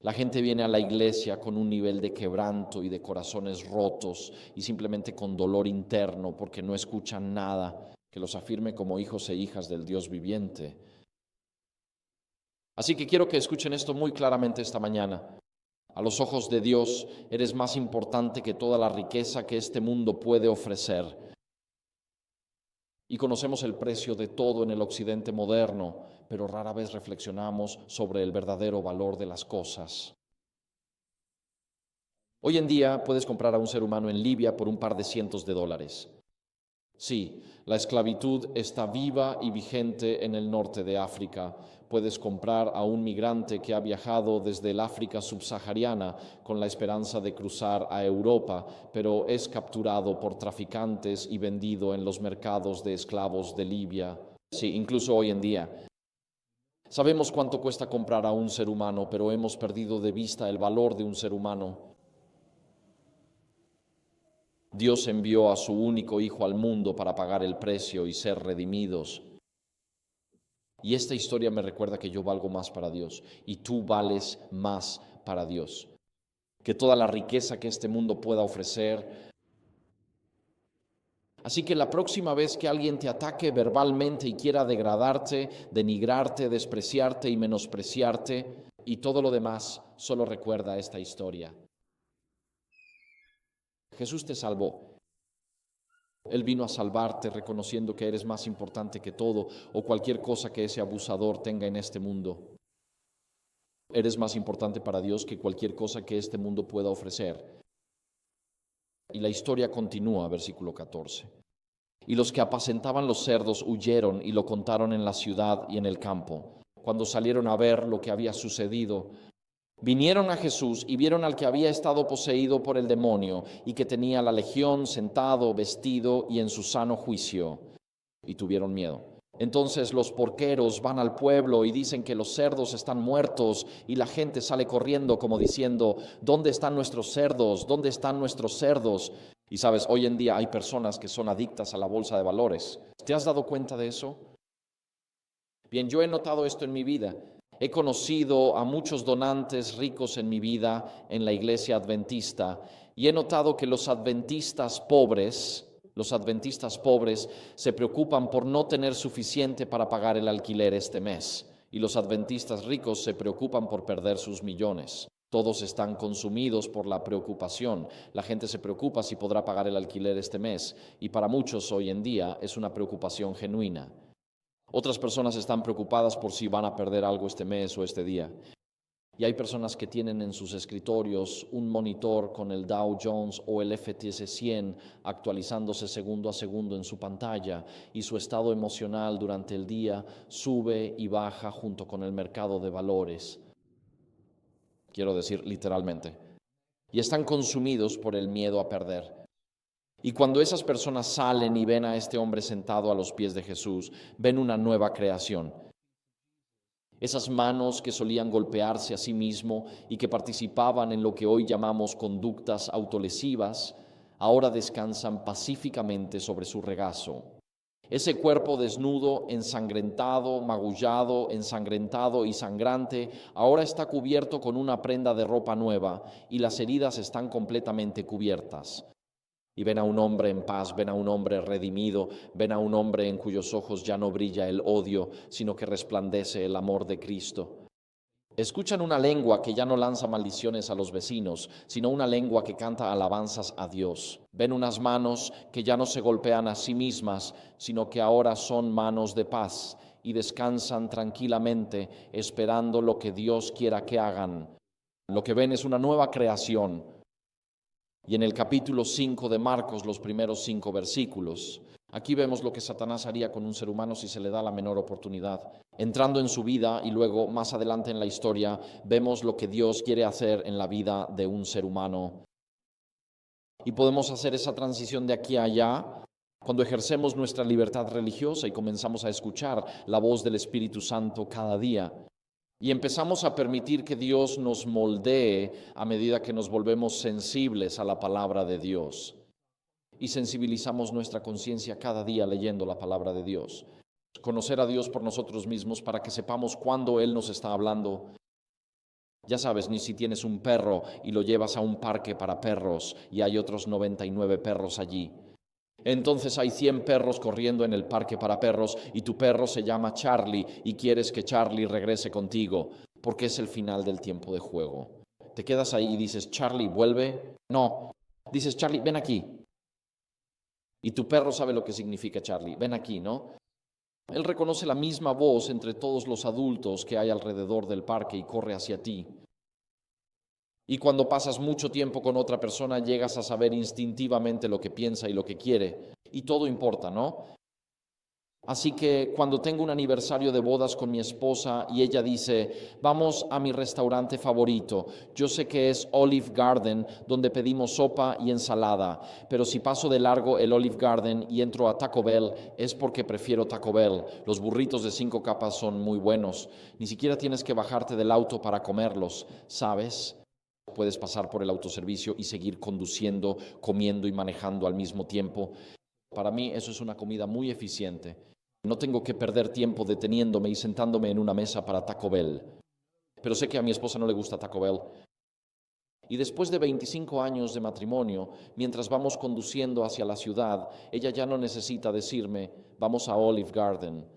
La gente viene a la iglesia con un nivel de quebranto y de corazones rotos y simplemente con dolor interno porque no escuchan nada que los afirme como hijos e hijas del Dios viviente. Así que quiero que escuchen esto muy claramente esta mañana. A los ojos de Dios eres más importante que toda la riqueza que este mundo puede ofrecer. Y conocemos el precio de todo en el occidente moderno, pero rara vez reflexionamos sobre el verdadero valor de las cosas. Hoy en día puedes comprar a un ser humano en Libia por un par de cientos de dólares. Sí, la esclavitud está viva y vigente en el norte de África. Puedes comprar a un migrante que ha viajado desde el África subsahariana con la esperanza de cruzar a Europa, pero es capturado por traficantes y vendido en los mercados de esclavos de Libia. Sí, incluso hoy en día. Sabemos cuánto cuesta comprar a un ser humano, pero hemos perdido de vista el valor de un ser humano. Dios envió a su único Hijo al mundo para pagar el precio y ser redimidos. Y esta historia me recuerda que yo valgo más para Dios y tú vales más para Dios. Que toda la riqueza que este mundo pueda ofrecer. Así que la próxima vez que alguien te ataque verbalmente y quiera degradarte, denigrarte, despreciarte y menospreciarte y todo lo demás, solo recuerda esta historia. Jesús te salvó. Él vino a salvarte reconociendo que eres más importante que todo o cualquier cosa que ese abusador tenga en este mundo. Eres más importante para Dios que cualquier cosa que este mundo pueda ofrecer. Y la historia continúa, versículo 14. Y los que apacentaban los cerdos huyeron y lo contaron en la ciudad y en el campo. Cuando salieron a ver lo que había sucedido, vinieron a Jesús y vieron al que había estado poseído por el demonio y que tenía la legión sentado, vestido y en su sano juicio, y tuvieron miedo. Entonces los porqueros van al pueblo y dicen que los cerdos están muertos y la gente sale corriendo como diciendo, ¿dónde están nuestros cerdos? ¿Dónde están nuestros cerdos? Y sabes, hoy en día hay personas que son adictas a la bolsa de valores. ¿Te has dado cuenta de eso? Bien, yo he notado esto en mi vida. He conocido a muchos donantes ricos en mi vida en la iglesia adventista y he notado que los adventistas pobres se preocupan por no tener suficiente para pagar el alquiler este mes y los adventistas ricos se preocupan por perder sus millones. Todos están consumidos por la preocupación. La gente se preocupa si podrá pagar el alquiler este mes y para muchos hoy en día es una preocupación genuina. Otras personas están preocupadas por si van a perder algo este mes o este día. Y hay personas que tienen en sus escritorios un monitor con el Dow Jones o el FTSE 100 actualizándose segundo a segundo en su pantalla y su estado emocional durante el día sube y baja junto con el mercado de valores. Quiero decir literalmente. Y están consumidos por el miedo a perder. Y cuando esas personas salen y ven a este hombre sentado a los pies de Jesús, ven una nueva creación. Esas manos que solían golpearse a sí mismo y que participaban en lo que hoy llamamos conductas autolesivas, ahora descansan pacíficamente sobre su regazo. Ese cuerpo desnudo, ensangrentado, magullado, ensangrentado y sangrante, ahora está cubierto con una prenda de ropa nueva y las heridas están completamente cubiertas. Y ven a un hombre en paz, ven a un hombre redimido, ven a un hombre en cuyos ojos ya no brilla el odio, sino que resplandece el amor de Cristo. Escuchan una lengua que ya no lanza maldiciones a los vecinos, sino una lengua que canta alabanzas a Dios. Ven unas manos que ya no se golpean a sí mismas, sino que ahora son manos de paz y descansan tranquilamente esperando lo que Dios quiera que hagan. Lo que ven es una nueva creación. Y en el capítulo 5 de Marcos, los primeros 5 versículos, aquí vemos lo que Satanás haría con un ser humano si se le da la menor oportunidad. Entrando en su vida y luego más adelante en la historia, vemos lo que Dios quiere hacer en la vida de un ser humano. Y podemos hacer esa transición de aquí a allá cuando ejercemos nuestra libertad religiosa y comenzamos a escuchar la voz del Espíritu Santo cada día. Y empezamos a permitir que Dios nos moldee a medida que nos volvemos sensibles a la palabra de Dios. Y sensibilizamos nuestra conciencia cada día leyendo la palabra de Dios. Conocer a Dios por nosotros mismos para que sepamos cuándo Él nos está hablando. Ya sabes, ni si tienes un perro y lo llevas a un parque para perros y hay otros 99 perros allí. Entonces hay 100 perros corriendo en el parque para perros y tu perro se llama Charlie y quieres que Charlie regrese contigo porque es el final del tiempo de juego. Te quedas ahí y dices, Charlie, vuelve. No, dices, Charlie, ven aquí. Y tu perro sabe lo que significa Charlie, ven aquí, ¿no? Él reconoce la misma voz entre todos los adultos que hay alrededor del parque y corre hacia ti. Y cuando pasas mucho tiempo con otra persona, llegas a saber instintivamente lo que piensa y lo que quiere. Y todo importa, ¿no? Así que cuando tengo un aniversario de bodas con mi esposa y ella dice, vamos a mi restaurante favorito, yo sé que es Olive Garden, donde pedimos sopa y ensalada, pero si paso de largo el Olive Garden y entro a Taco Bell, es porque prefiero Taco Bell. Los burritos de 5 capas son muy buenos. Ni siquiera tienes que bajarte del auto para comerlos, ¿sabes? Puedes pasar por el autoservicio y seguir conduciendo, comiendo y manejando al mismo tiempo. Para mí eso es una comida muy eficiente. No tengo que perder tiempo deteniéndome y sentándome en una mesa para Taco Bell. Pero sé que a mi esposa no le gusta Taco Bell. Y después de 25 años de matrimonio, mientras vamos conduciendo hacia la ciudad, ella ya no necesita decirme, vamos a Olive Garden.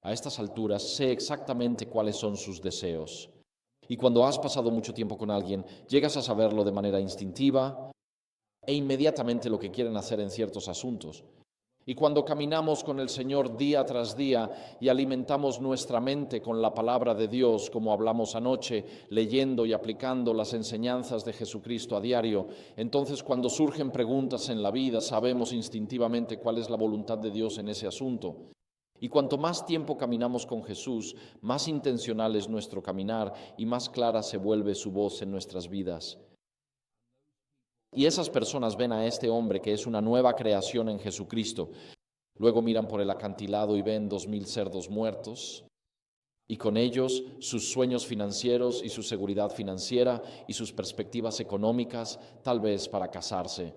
A estas alturas sé exactamente cuáles son sus deseos. Y cuando has pasado mucho tiempo con alguien, llegas a saberlo de manera instintiva e inmediatamente lo que quieren hacer en ciertos asuntos. Y cuando caminamos con el Señor día tras día y alimentamos nuestra mente con la palabra de Dios, como hablamos anoche, leyendo y aplicando las enseñanzas de Jesucristo a diario, entonces cuando surgen preguntas en la vida, sabemos instintivamente cuál es la voluntad de Dios en ese asunto. Y cuanto más tiempo caminamos con Jesús, más intencional es nuestro caminar y más clara se vuelve su voz en nuestras vidas. Y esas personas ven a este hombre que es una nueva creación en Jesucristo. Luego miran por el acantilado y ven 2000 cerdos muertos. Y con ellos sus sueños financieros y su seguridad financiera y sus perspectivas económicas, tal vez para casarse.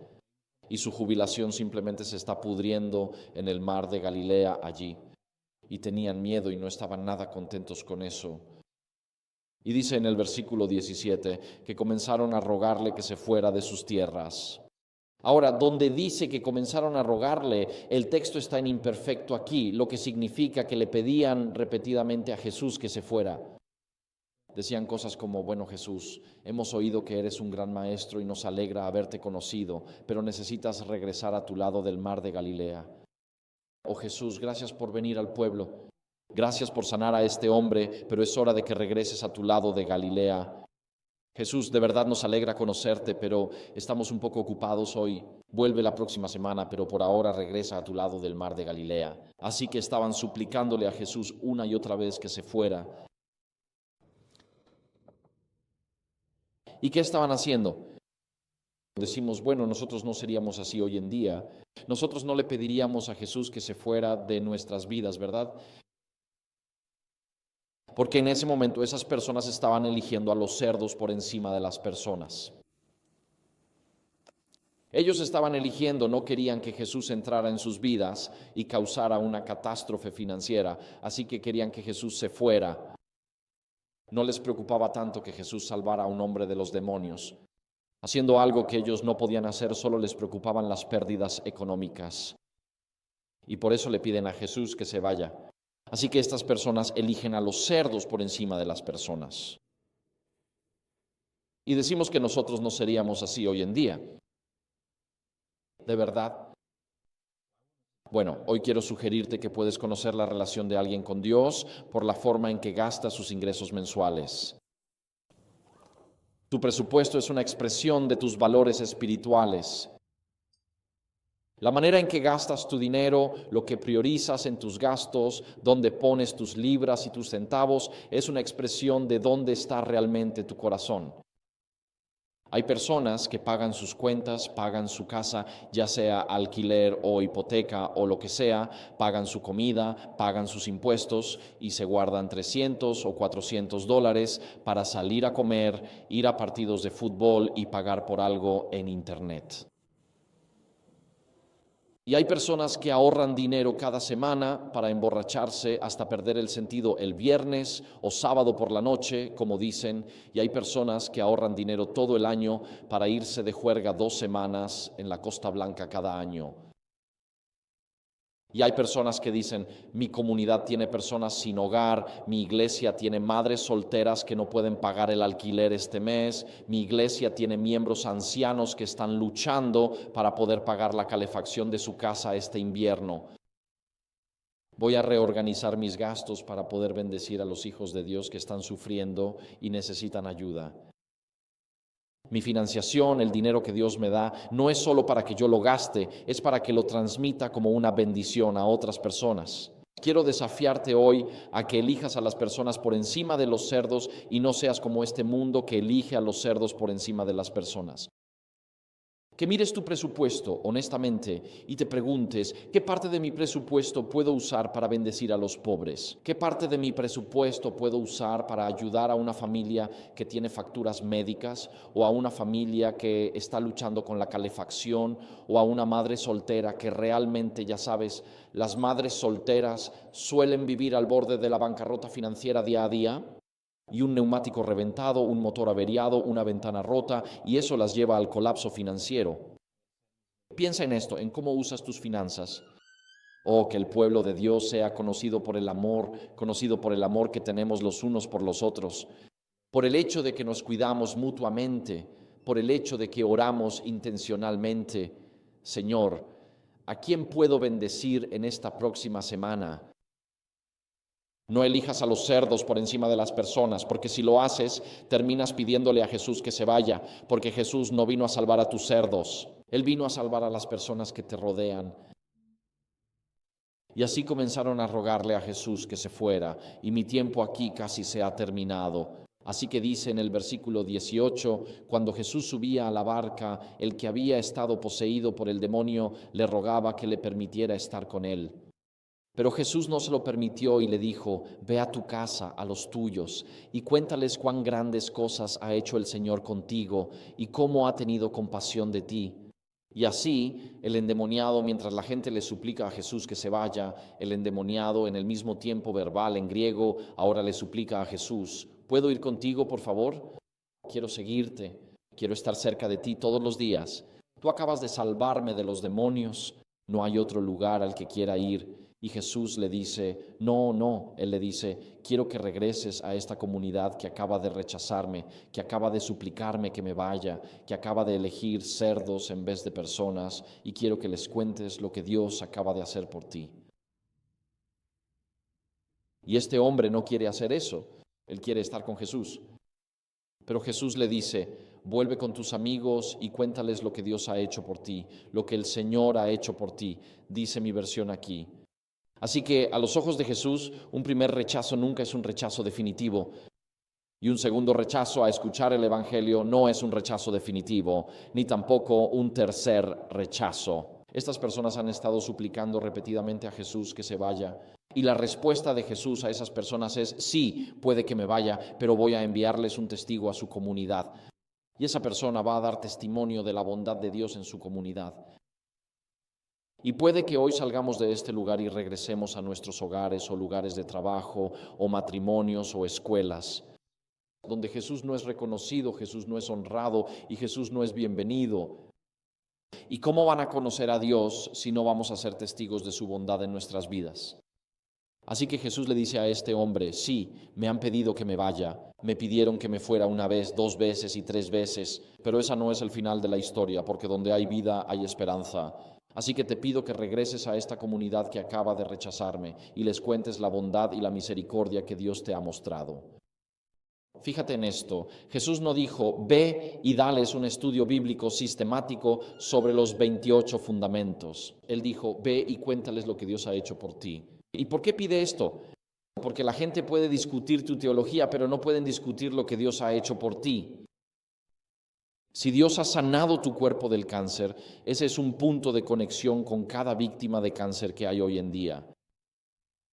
Y su jubilación simplemente se está pudriendo en el mar de Galilea allí. Y tenían miedo y no estaban nada contentos con eso. Y dice en el versículo 17 que comenzaron a rogarle que se fuera de sus tierras. Ahora, donde dice que comenzaron a rogarle, el texto está en imperfecto aquí, lo que significa que le pedían repetidamente a Jesús que se fuera. Decían cosas como, bueno Jesús, hemos oído que eres un gran maestro y nos alegra haberte conocido, pero necesitas regresar a tu lado del mar de Galilea. Oh Jesús, gracias por venir al pueblo. Gracias por sanar a este hombre, pero es hora de que regreses a tu lado de Galilea. Jesús, de verdad nos alegra conocerte, pero estamos un poco ocupados hoy. Vuelve la próxima semana, pero por ahora regresa a tu lado del mar de Galilea. Así que estaban suplicándole a Jesús una y otra vez que se fuera. ¿Y qué estaban haciendo? Decimos, bueno, nosotros no seríamos así hoy en día. Nosotros no le pediríamos a Jesús que se fuera de nuestras vidas, ¿verdad? Porque en ese momento esas personas estaban eligiendo a los cerdos por encima de las personas. Ellos estaban eligiendo, no querían que Jesús entrara en sus vidas y causara una catástrofe financiera, así que querían que Jesús se fuera. No les preocupaba tanto que Jesús salvara a un hombre de los demonios. Haciendo algo que ellos no podían hacer, solo les preocupaban las pérdidas económicas. Y por eso le piden a Jesús que se vaya. Así que estas personas eligen a los cerdos por encima de las personas. Y decimos que nosotros no seríamos así hoy en día. ¿De verdad? Bueno, hoy quiero sugerirte que puedes conocer la relación de alguien con Dios por la forma en que gasta sus ingresos mensuales. Tu presupuesto es una expresión de tus valores espirituales. La manera en que gastas tu dinero, lo que priorizas en tus gastos, dónde pones tus libras y tus centavos, es una expresión de dónde está realmente tu corazón. Hay personas que pagan sus cuentas, pagan su casa, ya sea alquiler o hipoteca o lo que sea, pagan su comida, pagan sus impuestos y se guardan $300 o $400 para salir a comer, ir a partidos de fútbol y pagar por algo en internet. Y hay personas que ahorran dinero cada semana para emborracharse hasta perder el sentido el viernes o sábado por la noche, como dicen, y hay personas que ahorran dinero todo el año para irse de juerga 2 semanas en la Costa Blanca cada año. Y hay personas que dicen, mi comunidad tiene personas sin hogar, mi iglesia tiene madres solteras que no pueden pagar el alquiler este mes, mi iglesia tiene miembros ancianos que están luchando para poder pagar la calefacción de su casa este invierno. Voy a reorganizar mis gastos para poder bendecir a los hijos de Dios que están sufriendo y necesitan ayuda. Mi financiación, el dinero que Dios me da, no es solo para que yo lo gaste, es para que lo transmita como una bendición a otras personas. Quiero desafiarte hoy a que elijas a las personas por encima de los cerdos y no seas como este mundo que elige a los cerdos por encima de las personas. Que mires tu presupuesto honestamente y te preguntes, ¿qué parte de mi presupuesto puedo usar para bendecir a los pobres? ¿Qué parte de mi presupuesto puedo usar para ayudar a una familia que tiene facturas médicas o a una familia que está luchando con la calefacción o a una madre soltera que realmente, ya sabes, las madres solteras suelen vivir al borde de la bancarrota financiera día a día? Y un neumático reventado, un motor averiado, una ventana rota, y eso las lleva al colapso financiero. Piensa en esto, en cómo usas tus finanzas. Oh, que el pueblo de Dios sea conocido por el amor que tenemos los unos por los otros, por el hecho de que nos cuidamos mutuamente, por el hecho de que oramos intencionalmente. Señor, ¿A quién puedo bendecir en esta próxima semana? No elijas a los cerdos por encima de las personas, porque si lo haces, terminas pidiéndole a Jesús que se vaya, porque Jesús no vino a salvar a tus cerdos, Él vino a salvar a las personas que te rodean. Y así comenzaron a rogarle a Jesús que se fuera, y mi tiempo aquí casi se ha terminado. Así que dice en el versículo 18, cuando Jesús subía a la barca, el que había estado poseído por el demonio le rogaba que le permitiera estar con él. Pero Jesús no se lo permitió y le dijo, ve a tu casa, a los tuyos, y cuéntales cuán grandes cosas ha hecho el Señor contigo y cómo ha tenido compasión de ti. Y así, el endemoniado, mientras la gente le suplica a Jesús que se vaya, el endemoniado, en el mismo tiempo verbal, en griego, ahora le suplica a Jesús, ¿puedo ir contigo, por favor? Quiero seguirte, quiero estar cerca de ti todos los días. Tú acabas de salvarme de los demonios, no hay otro lugar al que quiera ir. Y Jesús le dice, no, Él le dice, quiero que regreses a esta comunidad que acaba de rechazarme, que acaba de suplicarme que me vaya, que acaba de elegir cerdos en vez de personas, y quiero que les cuentes lo que Dios acaba de hacer por ti. Y este hombre no quiere hacer eso, él quiere estar con Jesús. Pero Jesús le dice, vuelve con tus amigos y cuéntales lo que Dios ha hecho por ti, lo que el Señor ha hecho por ti, dice mi versión aquí. Así que a los ojos de Jesús, un primer rechazo nunca es un rechazo definitivo. Y un segundo rechazo a escuchar el Evangelio no es un rechazo definitivo, ni tampoco un tercer rechazo. Estas personas han estado suplicando repetidamente a Jesús que se vaya. Y la respuesta de Jesús a esas personas es, sí, puede que me vaya, pero voy a enviarles un testigo a su comunidad. Y esa persona va a dar testimonio de la bondad de Dios en su comunidad. Y puede que hoy salgamos de este lugar y regresemos a nuestros hogares o lugares de trabajo o matrimonios o escuelas, donde Jesús no es reconocido, Jesús no es honrado y Jesús no es bienvenido. ¿Y cómo van a conocer a Dios si no vamos a ser testigos de su bondad en nuestras vidas? Así que Jesús le dice a este hombre, sí, me han pedido que me vaya, me pidieron que me fuera una vez, 2 veces y 3 veces, pero esa no es el final de la historia, porque donde hay vida hay esperanza. Así que te pido que regreses a esta comunidad que acaba de rechazarme y les cuentes la bondad y la misericordia que Dios te ha mostrado. Fíjate en esto, Jesús no dijo, ve y dales un estudio bíblico sistemático sobre los 28 fundamentos. Él dijo, ve y cuéntales lo que Dios ha hecho por ti. ¿Y por qué pide esto? Porque la gente puede discutir tu teología, pero no pueden discutir lo que Dios ha hecho por ti. Si Dios ha sanado tu cuerpo del cáncer, ese es un punto de conexión con cada víctima de cáncer que hay hoy en día.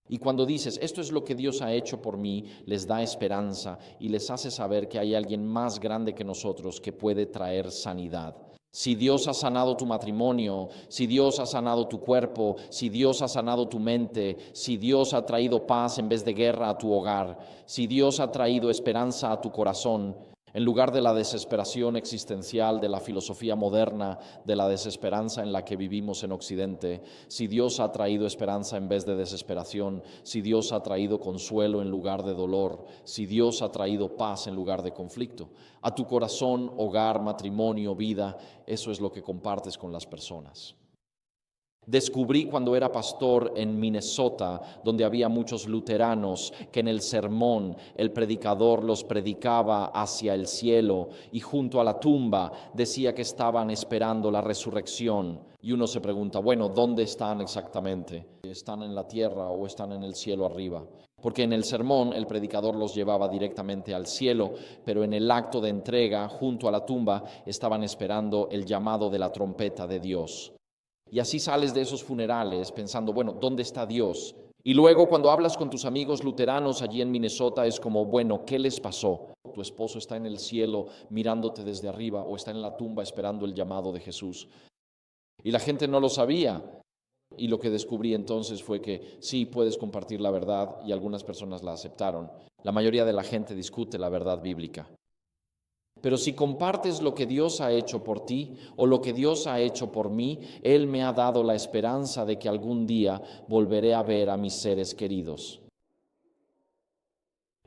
Y cuando dices, esto es lo que Dios ha hecho por mí, les da esperanza y les hace saber que hay alguien más grande que nosotros que puede traer sanidad. Si Dios ha sanado tu matrimonio, si Dios ha sanado tu cuerpo, si Dios ha sanado tu mente, si Dios ha traído paz en vez de guerra a tu hogar, si Dios ha traído esperanza a tu corazón, en lugar de la desesperación existencial de la filosofía moderna, de la desesperanza en la que vivimos en Occidente, si Dios ha traído esperanza en vez de desesperación, si Dios ha traído consuelo en lugar de dolor, si Dios ha traído paz en lugar de conflicto, a tu corazón, hogar, matrimonio, vida, eso es lo que compartes con las personas. Descubrí cuando era pastor en Minnesota, donde había muchos luteranos, que en el sermón el predicador los predicaba hacia el cielo y junto a la tumba decía que estaban esperando la resurrección. Y uno se pregunta, bueno, ¿dónde están exactamente? ¿Están en la tierra o están en el cielo arriba? Porque en el sermón el predicador los llevaba directamente al cielo, pero en el acto de entrega junto a la tumba estaban esperando el llamado de la trompeta de Dios. Y así sales de esos funerales pensando, bueno, ¿dónde está Dios? Y luego cuando hablas con tus amigos luteranos allí en Minnesota es como, bueno, ¿qué les pasó? Tu esposo está en el cielo mirándote desde arriba o está en la tumba esperando el llamado de Jesús. Y la gente no lo sabía. Y lo que descubrí entonces fue que sí puedes compartir la verdad y algunas personas la aceptaron. La mayoría de la gente discute la verdad bíblica. Pero si compartes lo que Dios ha hecho por ti o lo que Dios ha hecho por mí, Él me ha dado la esperanza de que algún día volveré a ver a mis seres queridos.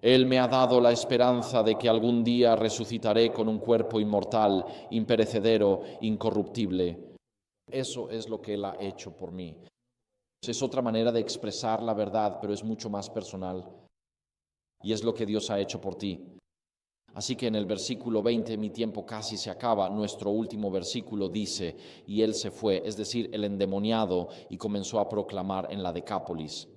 Él me ha dado la esperanza de que algún día resucitaré con un cuerpo inmortal, imperecedero, incorruptible. Eso es lo que Él ha hecho por mí. Es otra manera de expresar la verdad, pero es mucho más personal. Y es lo que Dios ha hecho por ti. Así que en el versículo 20, mi tiempo casi se acaba, nuestro último versículo dice, y él se fue, es decir, el endemoniado, y comenzó a proclamar en la Decápolis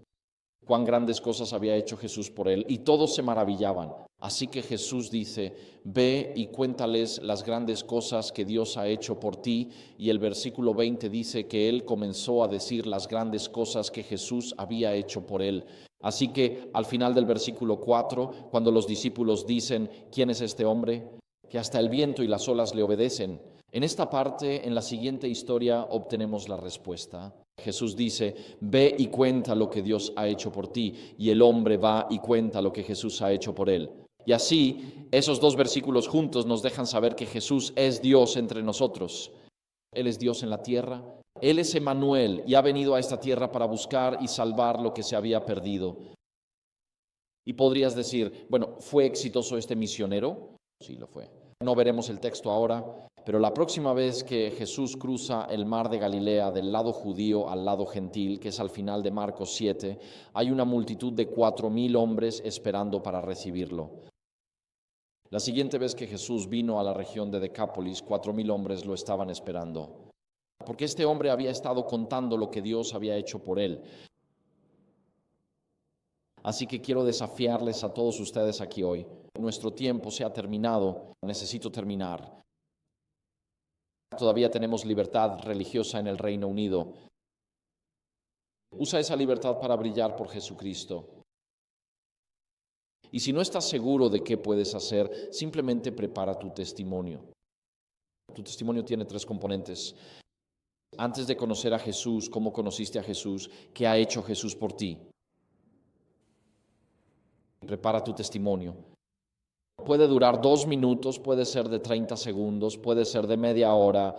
cuán grandes cosas había hecho Jesús por él, y todos se maravillaban. Así que Jesús dice, ve y cuéntales las grandes cosas que Dios ha hecho por ti, y el versículo 20 dice que él comenzó a decir las grandes cosas que Jesús había hecho por él. Así que al final del versículo 4, cuando los discípulos dicen, ¿quién es este hombre? Que hasta el viento y las olas le obedecen. En esta parte, en la siguiente historia, obtenemos la respuesta. Jesús dice, ve y cuenta lo que Dios ha hecho por ti, y el hombre va y cuenta lo que Jesús ha hecho por él. Y así, esos dos versículos juntos nos dejan saber que Jesús es Dios entre nosotros. Él es Dios en la tierra, Él es Emmanuel y ha venido a esta tierra para buscar y salvar lo que se había perdido. Y podrías decir, bueno, ¿fue exitoso este misionero? Sí, lo fue. No veremos el texto ahora, pero la próxima vez que Jesús cruza el mar de Galilea del lado judío al lado gentil, que es al final de Marcos 7, hay una multitud de 4,000 hombres esperando para recibirlo. La siguiente vez que Jesús vino a la región de Decápolis, 4,000 hombres lo estaban esperando, porque este hombre había estado contando lo que Dios había hecho por él. Así que quiero desafiarles a todos ustedes aquí hoy. Nuestro tiempo se ha terminado, necesito terminar. Todavía tenemos libertad religiosa en el Reino Unido. Usa esa libertad para brillar por Jesucristo. Y si no estás seguro de qué puedes hacer, simplemente prepara tu testimonio. Tu testimonio tiene 3 componentes. Antes de conocer a Jesús, ¿cómo conociste a Jesús? ¿Qué ha hecho Jesús por ti? Prepara tu testimonio. Puede durar 2 minutos, puede ser de 30 segundos, puede ser de media hora.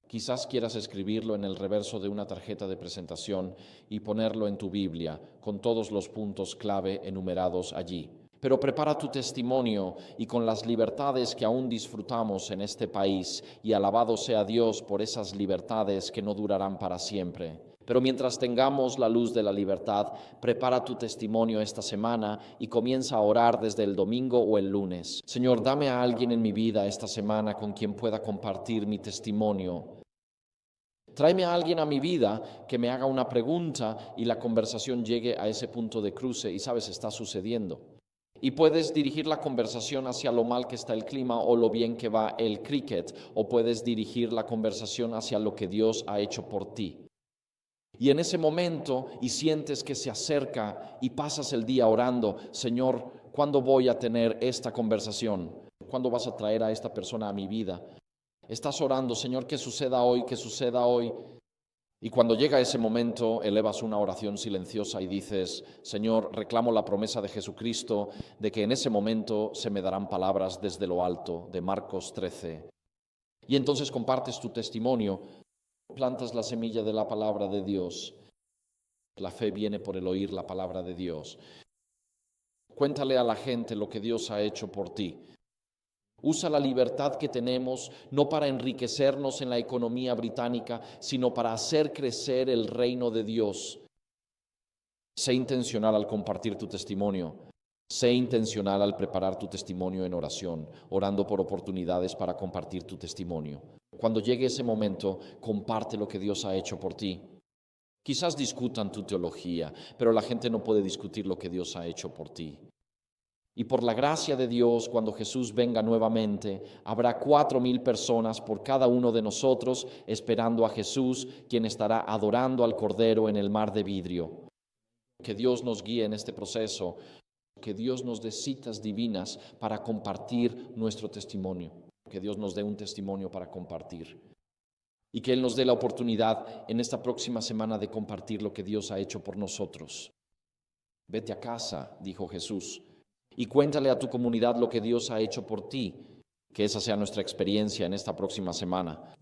Quizás quieras escribirlo en el reverso de una tarjeta de presentación y ponerlo en tu Biblia, con todos los puntos clave enumerados allí. Pero prepara tu testimonio y con las libertades que aún disfrutamos en este país, y alabado sea Dios por esas libertades que no durarán para siempre. Pero mientras tengamos la luz de la libertad, prepara tu testimonio esta semana y comienza a orar desde el domingo o el lunes. Señor, dame a alguien en mi vida esta semana con quien pueda compartir mi testimonio. Tráeme a alguien a mi vida que me haga una pregunta y la conversación llegue a ese punto de cruce y sabes, está sucediendo. Y puedes dirigir la conversación hacia lo mal que está el clima o lo bien que va el cricket, o puedes dirigir la conversación hacia lo que Dios ha hecho por ti. Y en ese momento, y sientes que se acerca y pasas el día orando, Señor, ¿cuándo voy a tener esta conversación? ¿Cuándo vas a traer a esta persona a mi vida? Estás orando, Señor, que suceda hoy, que suceda hoy. Y cuando llega ese momento, elevas una oración silenciosa y dices, Señor, reclamo la promesa de Jesucristo de que en ese momento se me darán palabras desde lo alto, de Marcos 13. Y entonces compartes tu testimonio, plantas la semilla de la palabra de Dios. La fe viene por el oír la palabra de Dios. Cuéntale a la gente lo que Dios ha hecho por ti. Usa la libertad que tenemos no para enriquecernos en la economía británica, sino para hacer crecer el reino de Dios. Sé intencional al compartir tu testimonio. Sé intencional al preparar tu testimonio en oración, orando por oportunidades para compartir tu testimonio. Cuando llegue ese momento, comparte lo que Dios ha hecho por ti. Quizás discutan tu teología, pero la gente no puede discutir lo que Dios ha hecho por ti. Y por la gracia de Dios, cuando Jesús venga nuevamente, habrá 4,000 personas por cada uno de nosotros esperando a Jesús, quien estará adorando al Cordero en el mar de vidrio. Que Dios nos guíe en este proceso, que Dios nos dé citas divinas para compartir nuestro testimonio, que Dios nos dé un testimonio para compartir. Y que Él nos dé la oportunidad en esta próxima semana de compartir lo que Dios ha hecho por nosotros. Vete a casa, dijo Jesús, y cuéntale a tu comunidad lo que Dios ha hecho por ti, que esa sea nuestra experiencia en esta próxima semana.